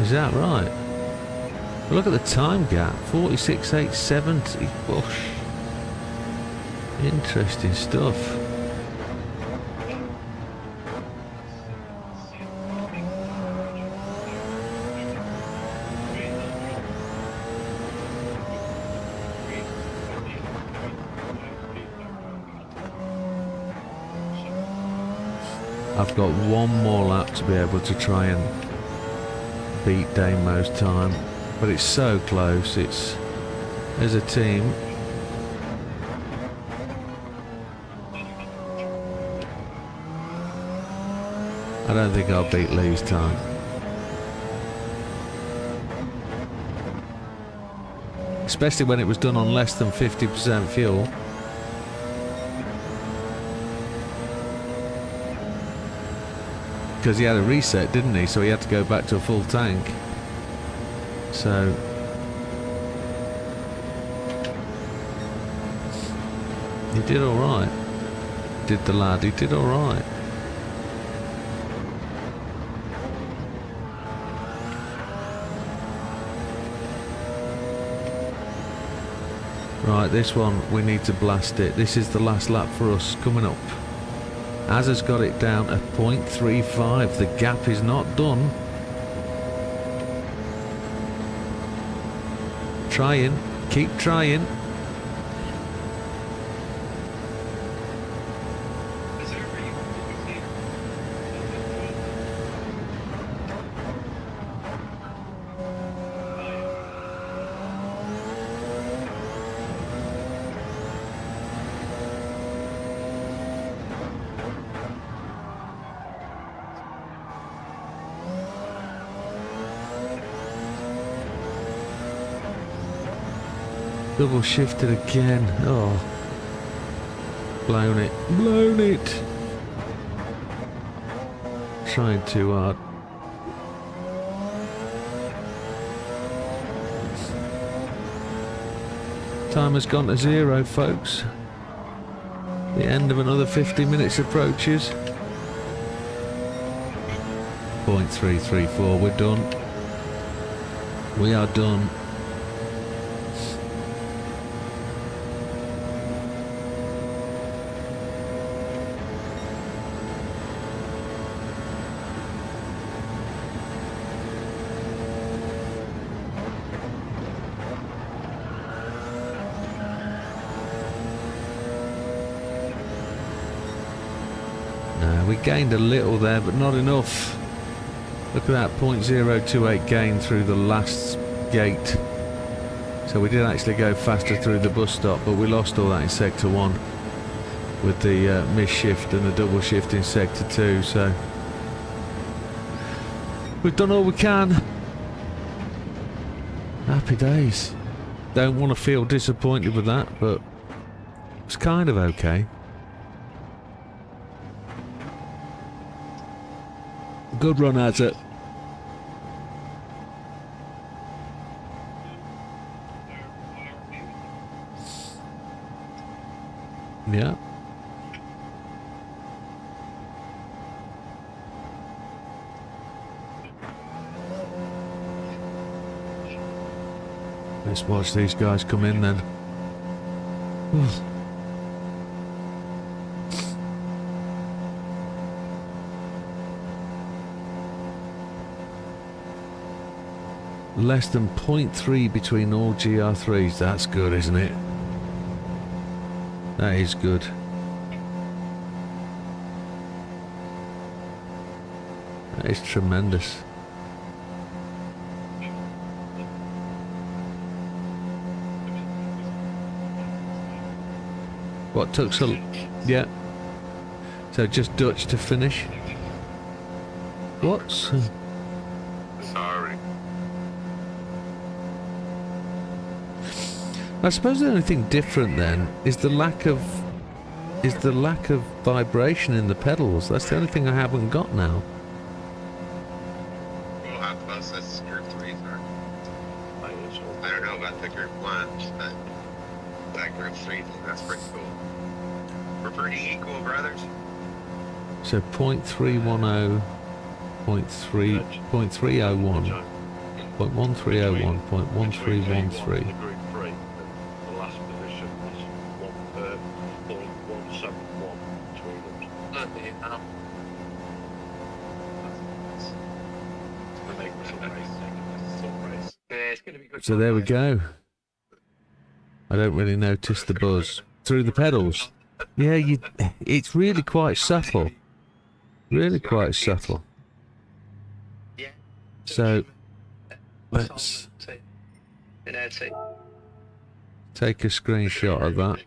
Is that right? Look at the time gap, 46.870. Whoosh. Interesting stuff. I've got one more lap to be able to try and beat Damo's time, but it's so close. It's as a team. I don't think I'll beat Lee's time. Especially when it was done on less than 50% fuel. Because he had a reset, didn't he? So he had to go back to a full tank. So he did alright. Did the lad, he did alright. Right, this one, we need to blast it. This is the last lap for us coming up. Az has got it down at 0.35. The gap is not done. Trying. Keep trying. Double shifted again. Oh. Blown it. Blown it. Trying too hard. Time has gone to 0, folks. The end of another 50 minutes approaches. 0.334. We're done. We are done. We gained a little there, but not enough. Look at that 0.028 gain through the last gate. So we did actually go faster through the bus stop, but we lost all that in Sector 1 with the miss shift and the double shift in Sector 2. So we've done all we can. Happy days. Don't want to feel disappointed with that, but it's kind of okay. Good run at it. Yeah. Let's watch these guys come in then. Less than 0.3 between all GR3s. That's good, isn't it? That is good. That is tremendous. What took so... Yeah. So just Dutch to finish. What? Sorry. I suppose the only thing different then is the lack of vibration in the pedals. That's the only thing I haven't got now. Well, how close that's Group 3s are. I don't know about the Group 1s, but that Group 3, that's pretty cool. We're pretty equal, brothers. So 0.310, 0.301. .1301.1313. The Group 3, and the last position was 1.171 between us. So there we go. I don't really notice the buzz through the pedals. Yeah, it's really quite subtle. Really quite subtle. So let's take a screenshot of that.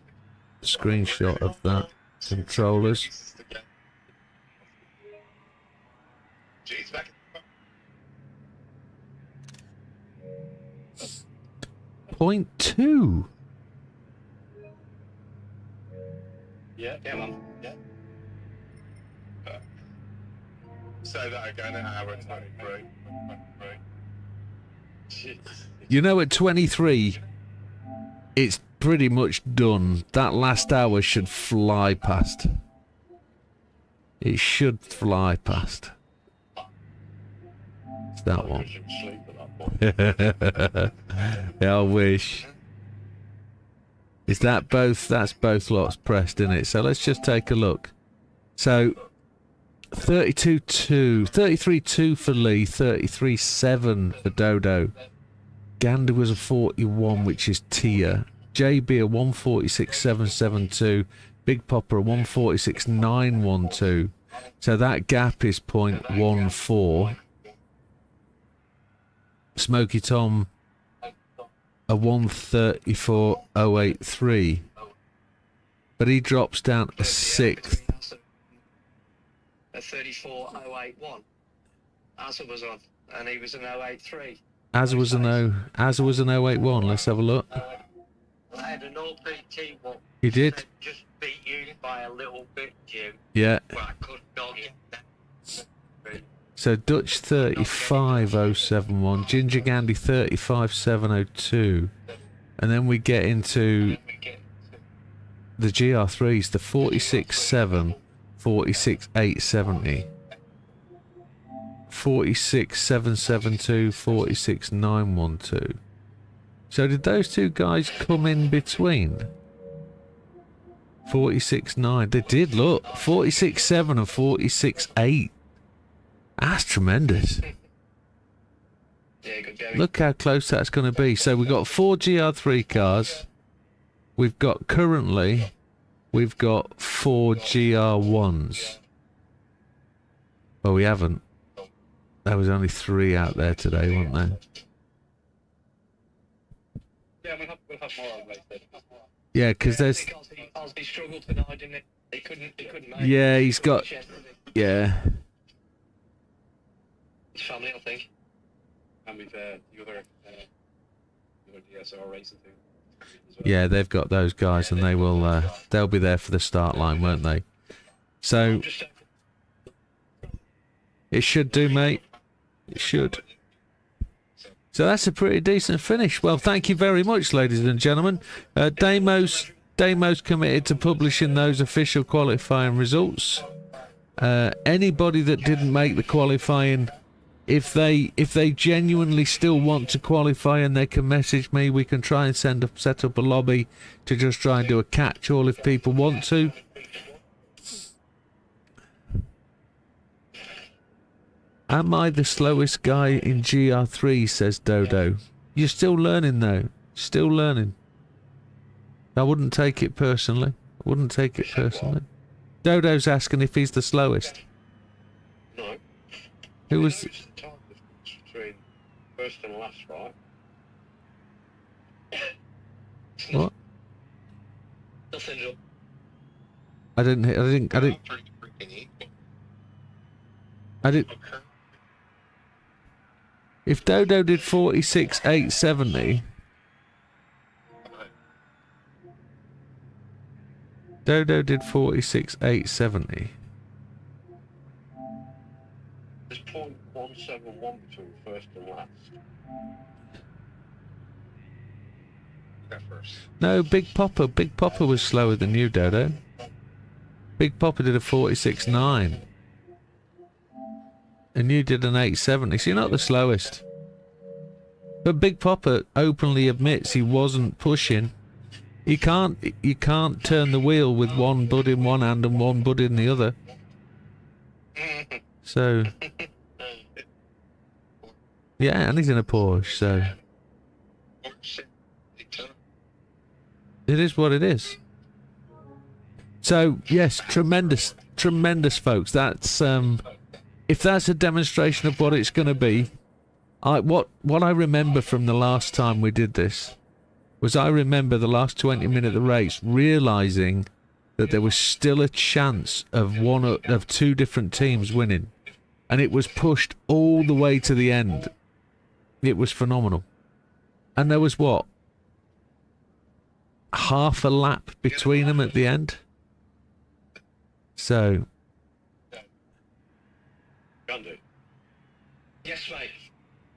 Screenshot of that. Controllers. .2. Yeah, man. Yeah. Say that again, an hour and 23. You know, at 23, it's pretty much done. That last hour should fly past. It should fly past. It's that one. Yeah, I wish. Is that both? That's both lots pressed, isn't it? So let's just take a look. So 32-2, 33-2 for Lee, 33-7 for Dodo. Gander was a 41, which is Tia. JB a 146.772. Big Popper a 146.912. So that gap is 0.14. Smoky Tom a 134.083. But he drops down a sixth. A 34.081. Asa was on, and he was an 083. As was an 081. Let's have a look. I had an OPT one. You did? Just beat you by a little bit, Jim. Yeah. But I couldn't dog it. So Dutch 35.071, Ginger Gandhi 35.702, and then we get into the GR3s, the 46.7, 46.870, 46.772, 46.912. So did those two guys come in between? 46.9, they did, look, 46.7 and 46.8. That's tremendous. Yeah, good going. Look how close that's going to be. So we've got 4 GR3 cars. We've got currently, we've got 4 GR1s. Well, we haven't. There was only 3 out there today, weren't there? Yeah, we'll have more on later. Yeah, because there's... Ozzy struggled tonight, didn't he? He couldn't make Yeah, he's got... Yeah. his family, I think. And with the other DSR racing team. Yeah, they've got those guys, and they will. They'll be there for the start line, won't they? So it should do, mate. It should. So that's a pretty decent finish. Well, thank you very much, ladies and gentlemen. Damo's committed to publishing those official qualifying results. Anybody that didn't make the qualifying, if they genuinely still want to qualify, and they can message me, we can try and set up a lobby to just try and do a catch-all if people want to. Am I the slowest guy in GR3, says Dodo. You're still learning though. Still learning. I wouldn't take it personally. Dodo's asking if he's the slowest. No. Who was... The time difference between first and last, right? What? Nothing's up. I didn't... Pretty freaking equal. Okay. If Dodo did 46.870... Dodo did 46.870. There's 0.171 between first and last. That first. No, Big Popper was slower than you, Dodo. Big Popper did a 46.9. And you did an 870, so you're not the slowest. But Big Papa openly admits he wasn't pushing. You can't turn the wheel with one bud in one hand and one bud in the other. So yeah, and he's in a Porsche, so it is what it is. So yes, tremendous, folks. That's if that's a demonstration of what it's going to be. What I remember from the last time we did this was I remember the last 20 minutes of the race realizing that there was still a chance of two different teams winning, and it was pushed all the way to the end. It was phenomenal, and there was what, half a lap between them at the end. So, Gandhi, Yes, mate.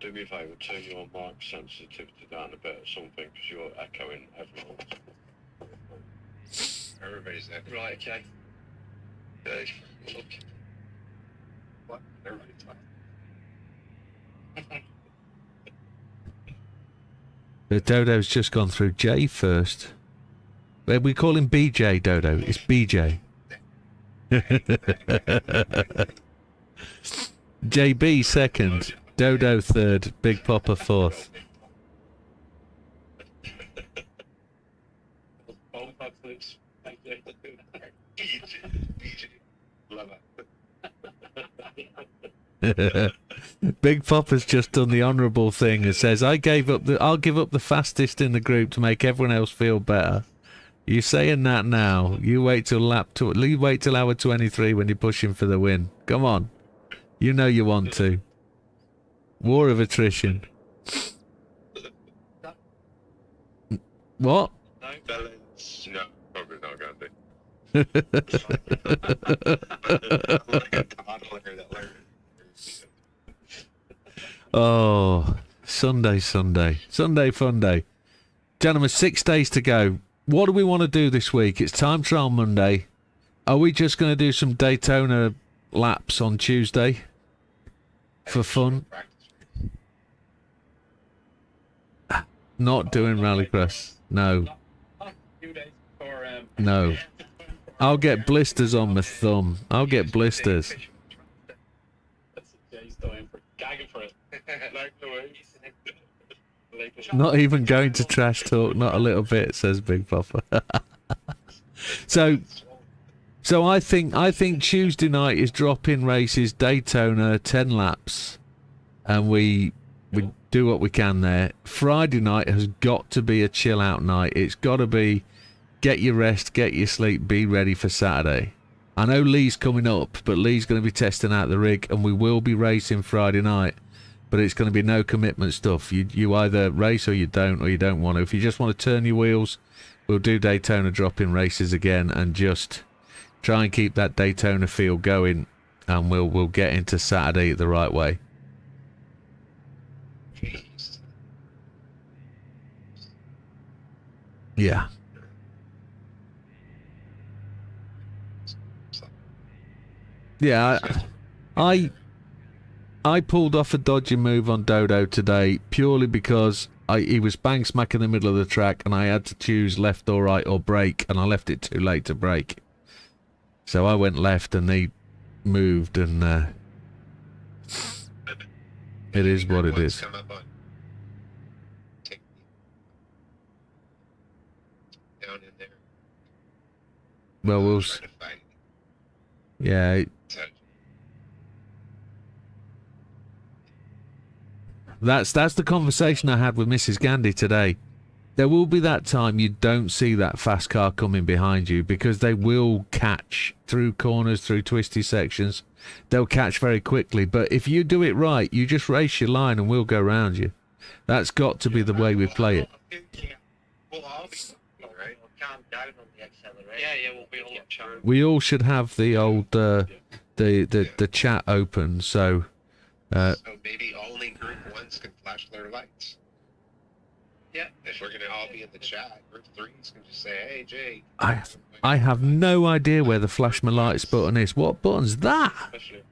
do me a favour, turn your mic sensitivity down a bit or something, because you're echoing everyone. Everybody's there. Right, okay. Look. What? Everybody's talking. the Dodo's just gone through J first. We call him BJ, Dodo. It's BJ. JB second, Dodo third, Big Papa fourth. All backflips. Thank you. BJ. Love it. Big Papa's just done the honourable thing and says, I'll give up the fastest in the group to make everyone else feel better. You saying that now? You wait till hour 23 when you're pushing for the win. Come on, you know you want to. War of attrition. What? No, balance. No, probably not going to be. Oh, Sunday fun day. Gentlemen, 6 days to go. What do we want to do this week? It's time trial Monday. Are we just going to do some Daytona laps on Tuesday for fun? Not doing rallycross. No. No. I'll get blisters on my thumb. I'll get blisters. Jay's dying for gagging for it. Not even going to trash talk, not a little bit, says Big Papa. So I think Tuesday night is drop-in races, Daytona, 10 laps, and we do what we can there. Friday night has got to be a chill-out night. It's got to be get your rest, get your sleep, be ready for Saturday. I know Lee's coming up, but Lee's going to be testing out the rig, and we will be racing Friday night. But it's going to be no commitment stuff. You either race or you don't want to. If you just want to turn your wheels, we'll do Daytona drop-in races again and just try and keep that Daytona feel going, and we'll get into Saturday the right way. Yeah. Yeah, I pulled off a dodgy move on Dodo today purely because he was bang smack in the middle of the track and I had to choose left or right or brake, and I left it too late to brake. So I went left and he moved, and it is what it is. Down in there. Well, we'll... Yeah. That's the conversation I had with Mrs. Gandhi today. There will be that time you don't see that fast car coming behind you, because they will catch through corners, through twisty sections. They'll catch very quickly. But if you do it right, you just race your line and we'll go round you. That's got to be the way we play it. We'll all be all right. We'll calm down on the accelerator. Yeah, we'll be all chatting. We all should have the old the chat open, so So maybe only group ones can flash their lights. Yeah. If we're gonna all be in the chat, group threes can just say, "Hey, Jay." I have no idea where the flash my lights button is. What button's that? Especially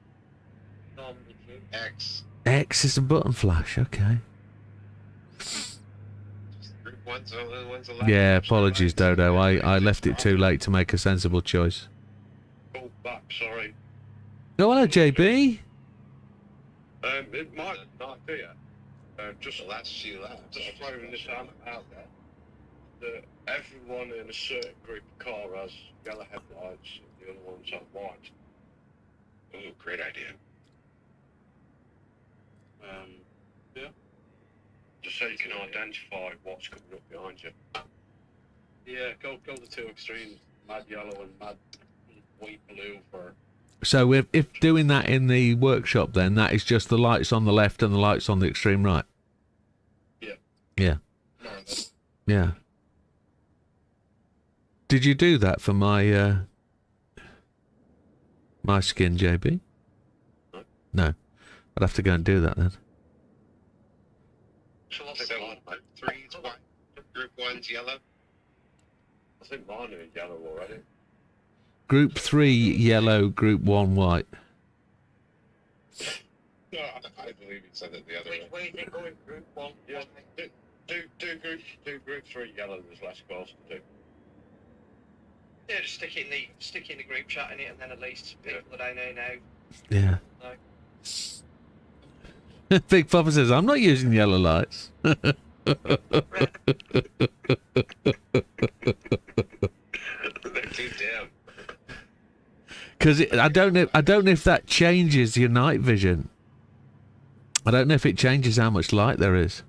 Normally true. X. X is a button flash. Okay. One's a left. Yeah, apologies, Dodo. I left it too late to make a sensible choice. Oh, back, sorry. Oh, hello, JB. It might not be it. Just The last few laps. just throwing this out there. That everyone in a certain group of car has yellow headlights, and the other ones have white. Ooh, great idea. Yeah. Just so you can identify what's coming up behind you. Yeah, go the two extremes, mad yellow and mad white blue for. So if doing that in the workshop, then that is just the lights on the left and the lights on the extreme right. Yeah. Yeah. More or less. Yeah. Did you do that for my my skin, JB? No. No. I'd have to go and do that then. So three's white, group one's yellow. I think mine are yellow already. Group 3 yellow, group 1 white. No, I believe you said that the other way. Which way is it going? Group 1? Yeah. Do group 3 yellow. There's less cars to do. Yeah, just stick it in the group chat in it, and then at least people that I know now. Yeah. No. Big Papa says, I'm not using yellow lights. They're too dim. Because I don't know if that changes your night vision. I don't know if it changes how much light there is.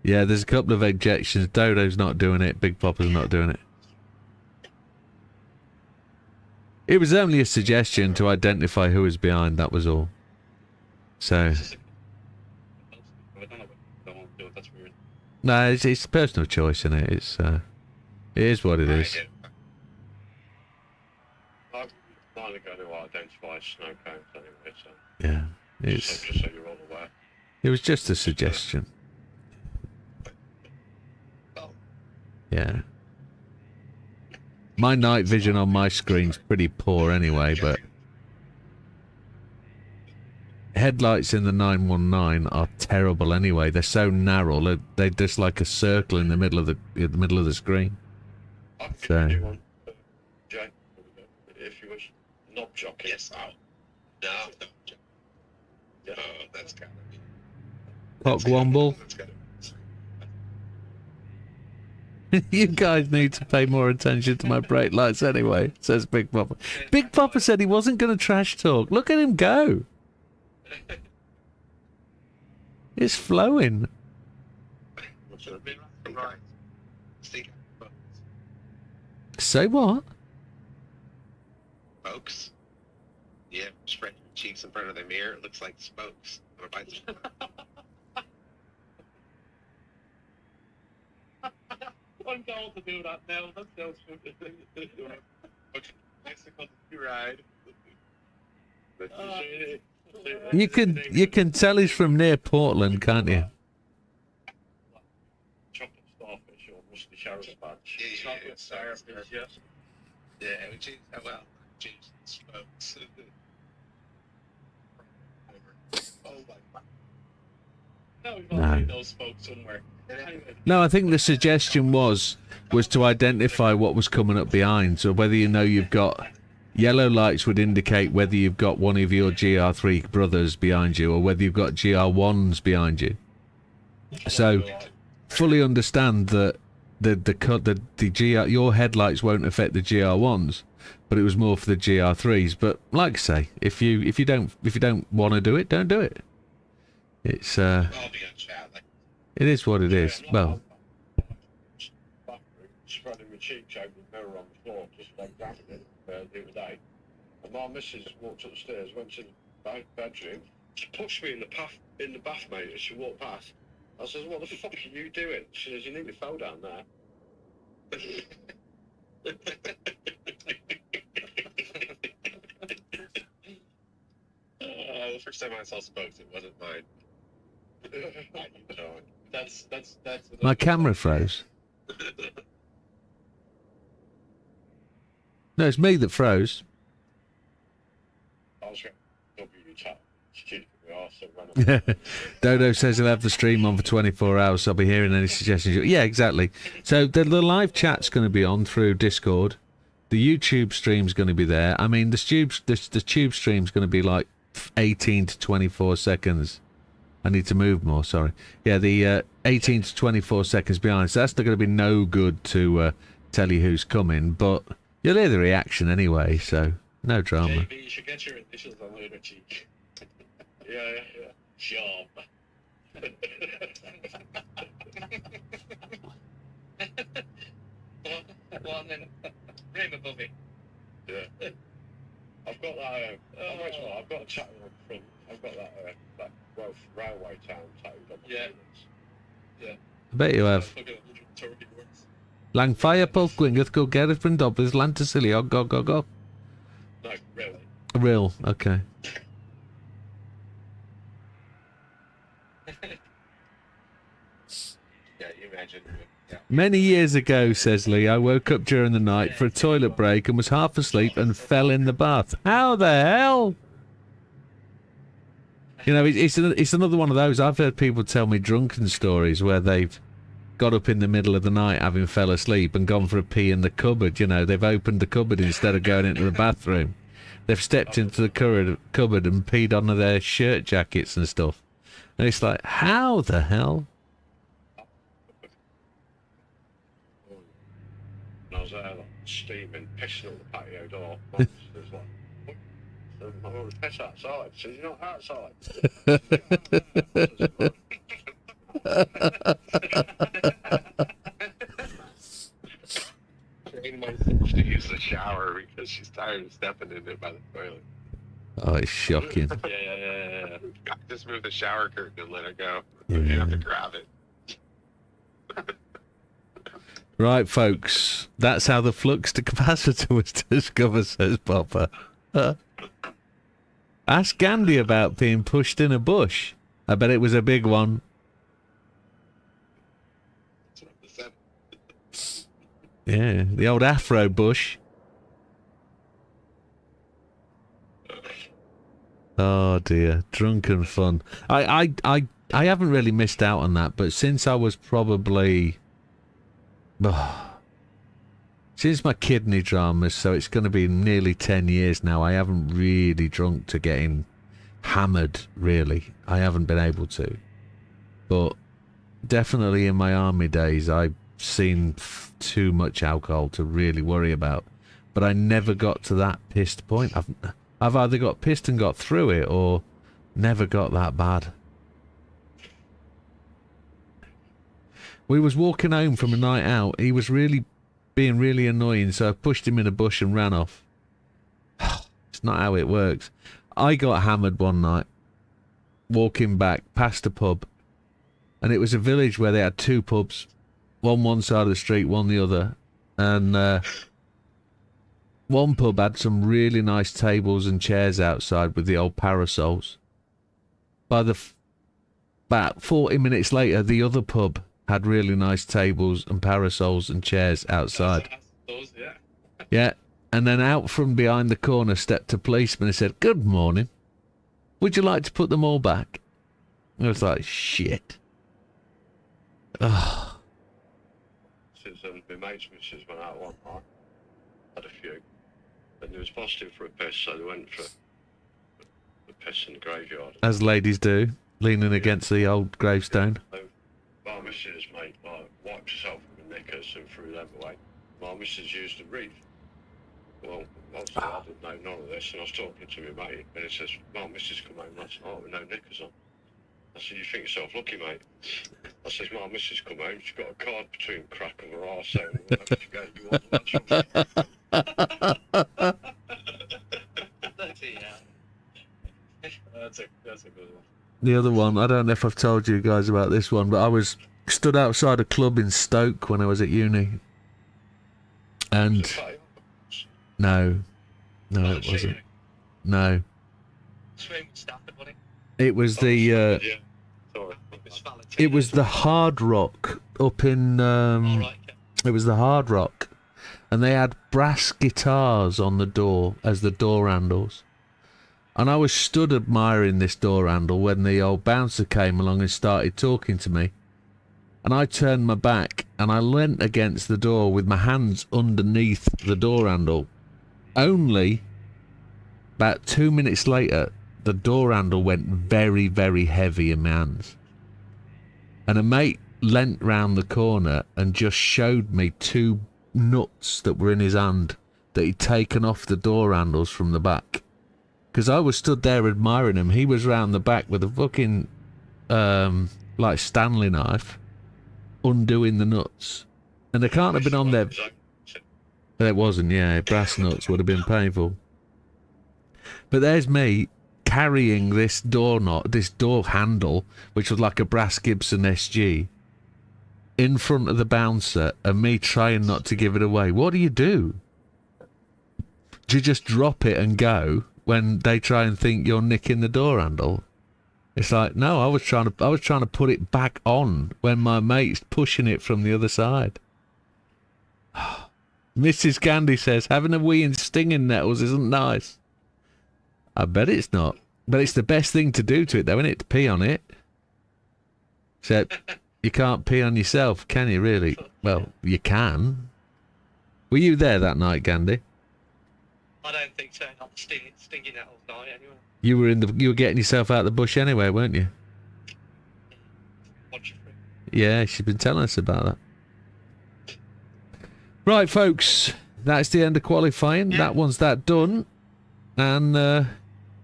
Yeah, there's a couple of objections. Dodo's not doing it. Big Papa's not doing it. It was only a suggestion to identify who was behind, that was all. So, I don't know what I want to do. That's weird. no, it's personal choice, isn't it? It is what it is. I'm finally going to identify snow cones anyway, so Yeah, just so you're all aware. it was just a suggestion. Yeah. My night vision on my screen's pretty poor anyway, but headlights in the 919 are terrible anyway. They're so narrow. They're just like a circle in the middle of the screen. I can So- give you one, Jay, if you wish. Knob jockey. Yes, no. Yeah. Oh, that's gotta be. Cockwomble. That's gotta be. You guys need to pay more attention to my brake lights anyway, says Big Papa. Big Papa said he wasn't going to trash talk. Look at him go. It's flowing. Right. Stick Say what? spokes. Yeah, spread your cheeks in front of the mirror. It looks like spokes on a bicycle. I'm going to do that now. That sounds stupid. Okay, bicycle ride. You can tell he's from near Portland, can't you? Chocolate starfish or musty sheriff badge. Yeah, Chocolate starfish, yes. Yeah, we changed that well. Changed the spokes. Oh my god. No, we've No. all seen those folks somewhere. Anyway, No, I think the suggestion was to identify what was coming up behind. So whether you know you've got yellow lights would indicate whether you've got one of your GR3 brothers behind you or whether you've got GR1s behind you. So fully understand that your headlights won't affect the GR1s, but it was more for the GR3s. But like I say, if you don't want to do it, don't do it. It's I'll be on chat. Like, it is what it is. Well, spreading my cheeks over the mirror on the floor, just like grabbing it the other day. And my missus walked upstairs, went to the bedroom. She pushed me in the bath, mate, as she walked past. I says, "What the fuck are you doing?" She says, "You nearly fell down there." the first time I saw spokes, it wasn't mine. I keep going. That's my camera froze. No, it's me that froze. I was going to W chat. She keeps me so when I'm Dodo says he'll have the stream on for 24 hours, so I'll be hearing any suggestions. Yeah, exactly. So the live chat's going to be on through Discord. The YouTube stream's going to be there. I mean, the tube stream's going to be like 18 to 24 seconds. I need to move more, sorry. Yeah, the 18 to 24 seconds behind. So that's not going to be no good to tell you who's coming, but you'll hear the reaction anyway, so no drama. JB, you should get your initials on later cheek. yeah. Job. Well, and then name above it. Yeah. I've got that. I've got a tattoo on the front. I've got that railway town tattooed on my Yeah. feelings. I bet you have. Fucking 130 words. Langfire, Pulf, Gwyngath, Go, Gareth, Bryn Dobbers, Lantasilio, go, go, go. No, really. Real, okay. Yeah, you imagine. Yeah. Many years ago, says Lee, I woke up during the night for a toilet break and was half asleep and fell in the bath. How the hell? You know, it's another one of those. I've heard people tell me drunken stories where they've got up in the middle of the night having fell asleep and gone for a pee in the cupboard. You know, they've opened the cupboard instead of going into the bathroom. They've stepped into the cupboard and peed onto their shirt jackets and stuff. And it's like, how the hell? And I was there, like, steaming, pissing on the patio door. It was like, what? I want to piss outside. So you're not outside. Train myself to use the shower because she's tired of stepping in it by the toilet. Oh, it's shocking. Yeah. Just move the shower curtain and let her go. Yeah. You have to grab it. Right, folks. That's how the flux to capacitor was discovered, says Popper. Ask Gandhi about being pushed in a bush. I bet it was a big one. Yeah, the old Afro bush. Oh dear, drunken fun. I haven't really missed out on that, but since I was probably since my kidney dramas, so it's going to be nearly 10 years now, I haven't really drunk to getting hammered, really. I haven't been able to. But definitely in my army days, I've seen too much alcohol to really worry about. But I never got to that pissed point. I've either got pissed and got through it, or never got that bad. We was walking home from a night out. He was being really annoying, so I pushed him in a bush and ran off. It's not how it works. I got hammered one night, walking back past a pub, and it was a village where they had two pubs, one side of the street, one the other, and one pub had some really nice tables and chairs outside with the old parasols. About 40 minutes later, the other pub had really nice tables and parasols and chairs outside. Those, yeah. Yeah, and then out from behind the corner stepped a policeman and said, "Good morning. Would you like to put them all back?" I was like, shit. Ugh. Since my mate's missus went out one night, had a few, and they was positive for a piss, so they went for a piss in the graveyard. As ladies do, leaning against the old gravestone. So, my missus, mate, like, wiped herself with her knickers and threw them away. My missus used a wreath. Well, obviously I didn't know none of this, and I was talking to my mate, and he says, "My missus come home last night with no knickers on." I said, "You think yourself lucky, mate?" I says, "My missus come home, she's got a card between the crack of her arse and wherever she goes, you want the match?" That's it, yeah. That's a good one. The other one, I don't know if I've told you guys about this one, but I was stood outside a club in Stoke when I was at uni. And no, it wasn't. No. Swim Stafford, wasn't It was the Yeah, sorry. it was the Hard Rock up in Alright, it was the Hard Rock, and they had brass guitars on the door as the door handles. And I was stood admiring this door handle when the old bouncer came along and started talking to me. And I turned my back and I leant against the door with my hands underneath the door handle. Only about 2 minutes later, the door handle went very, very heavy in my hands. And a mate leant round the corner and just showed me 2 nuts that were in his hand that he'd taken off the door handles from the back. Because I was stood there admiring him. He was round the back with a fucking, like Stanley knife, undoing the nuts. And they can't have been on there. But it wasn't, yeah. Brass nuts would have been painful. But there's me carrying this door handle, which was like a brass Gibson SG, in front of the bouncer, and me trying not to give it away. What do? Do you just drop it and go when they try and think you're nicking the door handle? It's like, no, I was trying to put it back on when my mate's pushing it from the other side. Mrs. Candy says, having a wee in stinging nettles isn't nice. I bet it's not. But it's the best thing to do to it, though, isn't it? To pee on it. Except you can't pee on yourself, can you, really? Well, you can. Were you there that night, Gandhi? I don't think so. Not stinging nettles night anyway. You were getting yourself out of the bush anyway, weren't you? Yeah, she's been telling us about that. Right, folks, that's the end of qualifying. Yeah. That one's done. And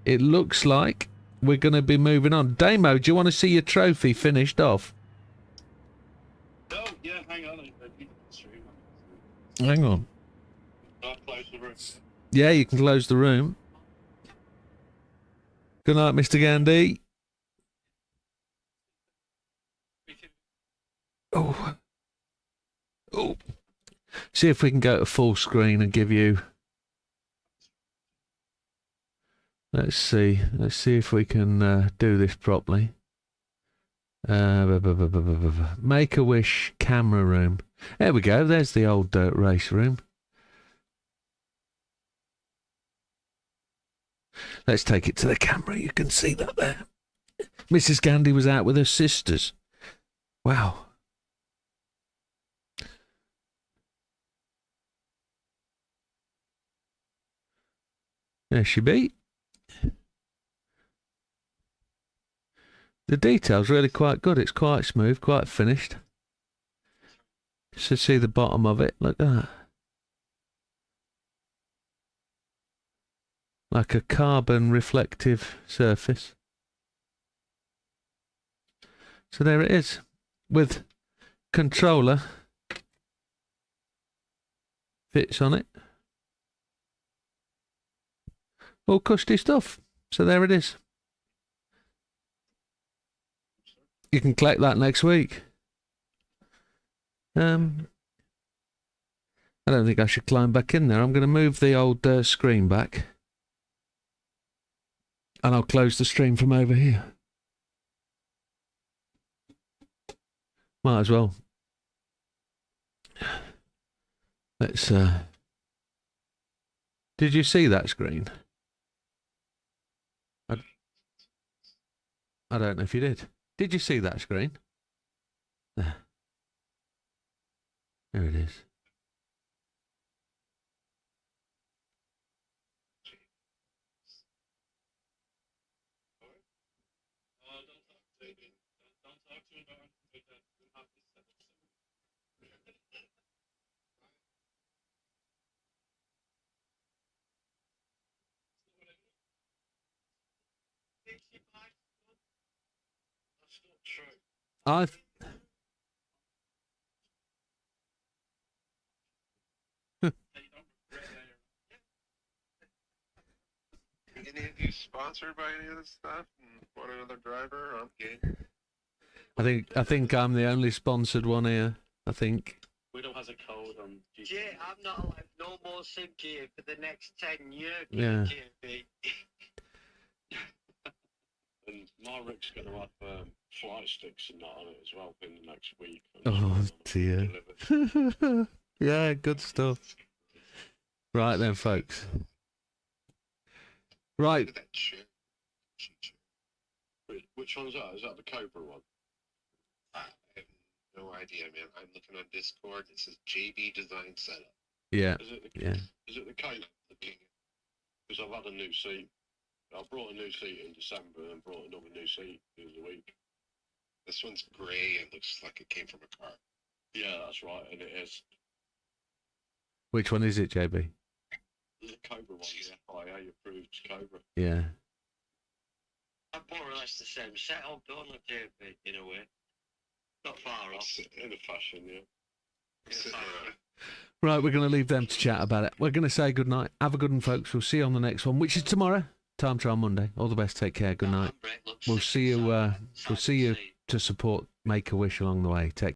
it looks like we're going to be moving on. Damo, do you want to see your trophy finished off? Oh, yeah, hang on. Hang on. I'll close the room. Yeah, you can close the room. Good night, Mr. Gandhi. Oh. Oh. See if we can go to full screen and give you... Let's see if we can do this properly. Make a Wish camera room. There we go. There's the old dirt race room. Let's take it to the camera. You can see that there. Mrs. Gandhi was out with her sisters. Wow. There she be. The detail's really quite good. It's quite smooth, quite finished. So see the bottom of it. Look at that. Like a carbon reflective surface. So there it is. With controller. Fits on it. All cushy stuff. So there it is. You can collect that next week. I don't think I should climb back in there. I'm going to move the old screen back. And I'll close the stream from over here. Might as well. Let's... Did you see that screen? I don't know if you did. Did you see that screen? There. There it is. I've... Any of you sponsored by any of this stuff? And want another driver? I'm game. I think I'm the only sponsored one here. I think. Widow has a code on GP. Jay, I'm not allowed no more sim gear for the next 10 years. Yeah. And Marik's going to have flight sticks and that on it as well in the next week. Oh dear. Yeah, good stuff. Right then, folks. Right. Look at that chair. Which one's that? Is that the Cobra one? I have no idea, man. I'm looking on Discord. It says JB Design Setup. Yeah. Is it the Yeah. Is it the Cobra? Because I've had a new seat. I brought a new seat in December and brought another new seat the other week. This one's gray and looks like it came from a car. Yeah, that's right, and it is. Which one is it, JB? The Cobra one, the FIA approved Cobra. Yeah. I'm more or less the same setup, don't I, JP, in a way? Not far off. In a fashion, yeah. In a fashion. Right, we're going to leave them to chat about it. We're going to say good night. Have a good one, folks. We'll see you on the next one, which is tomorrow. Time trial Monday. All the best. Take care. Good night. We'll see you. We'll see you to support Make a Wish along the way. Take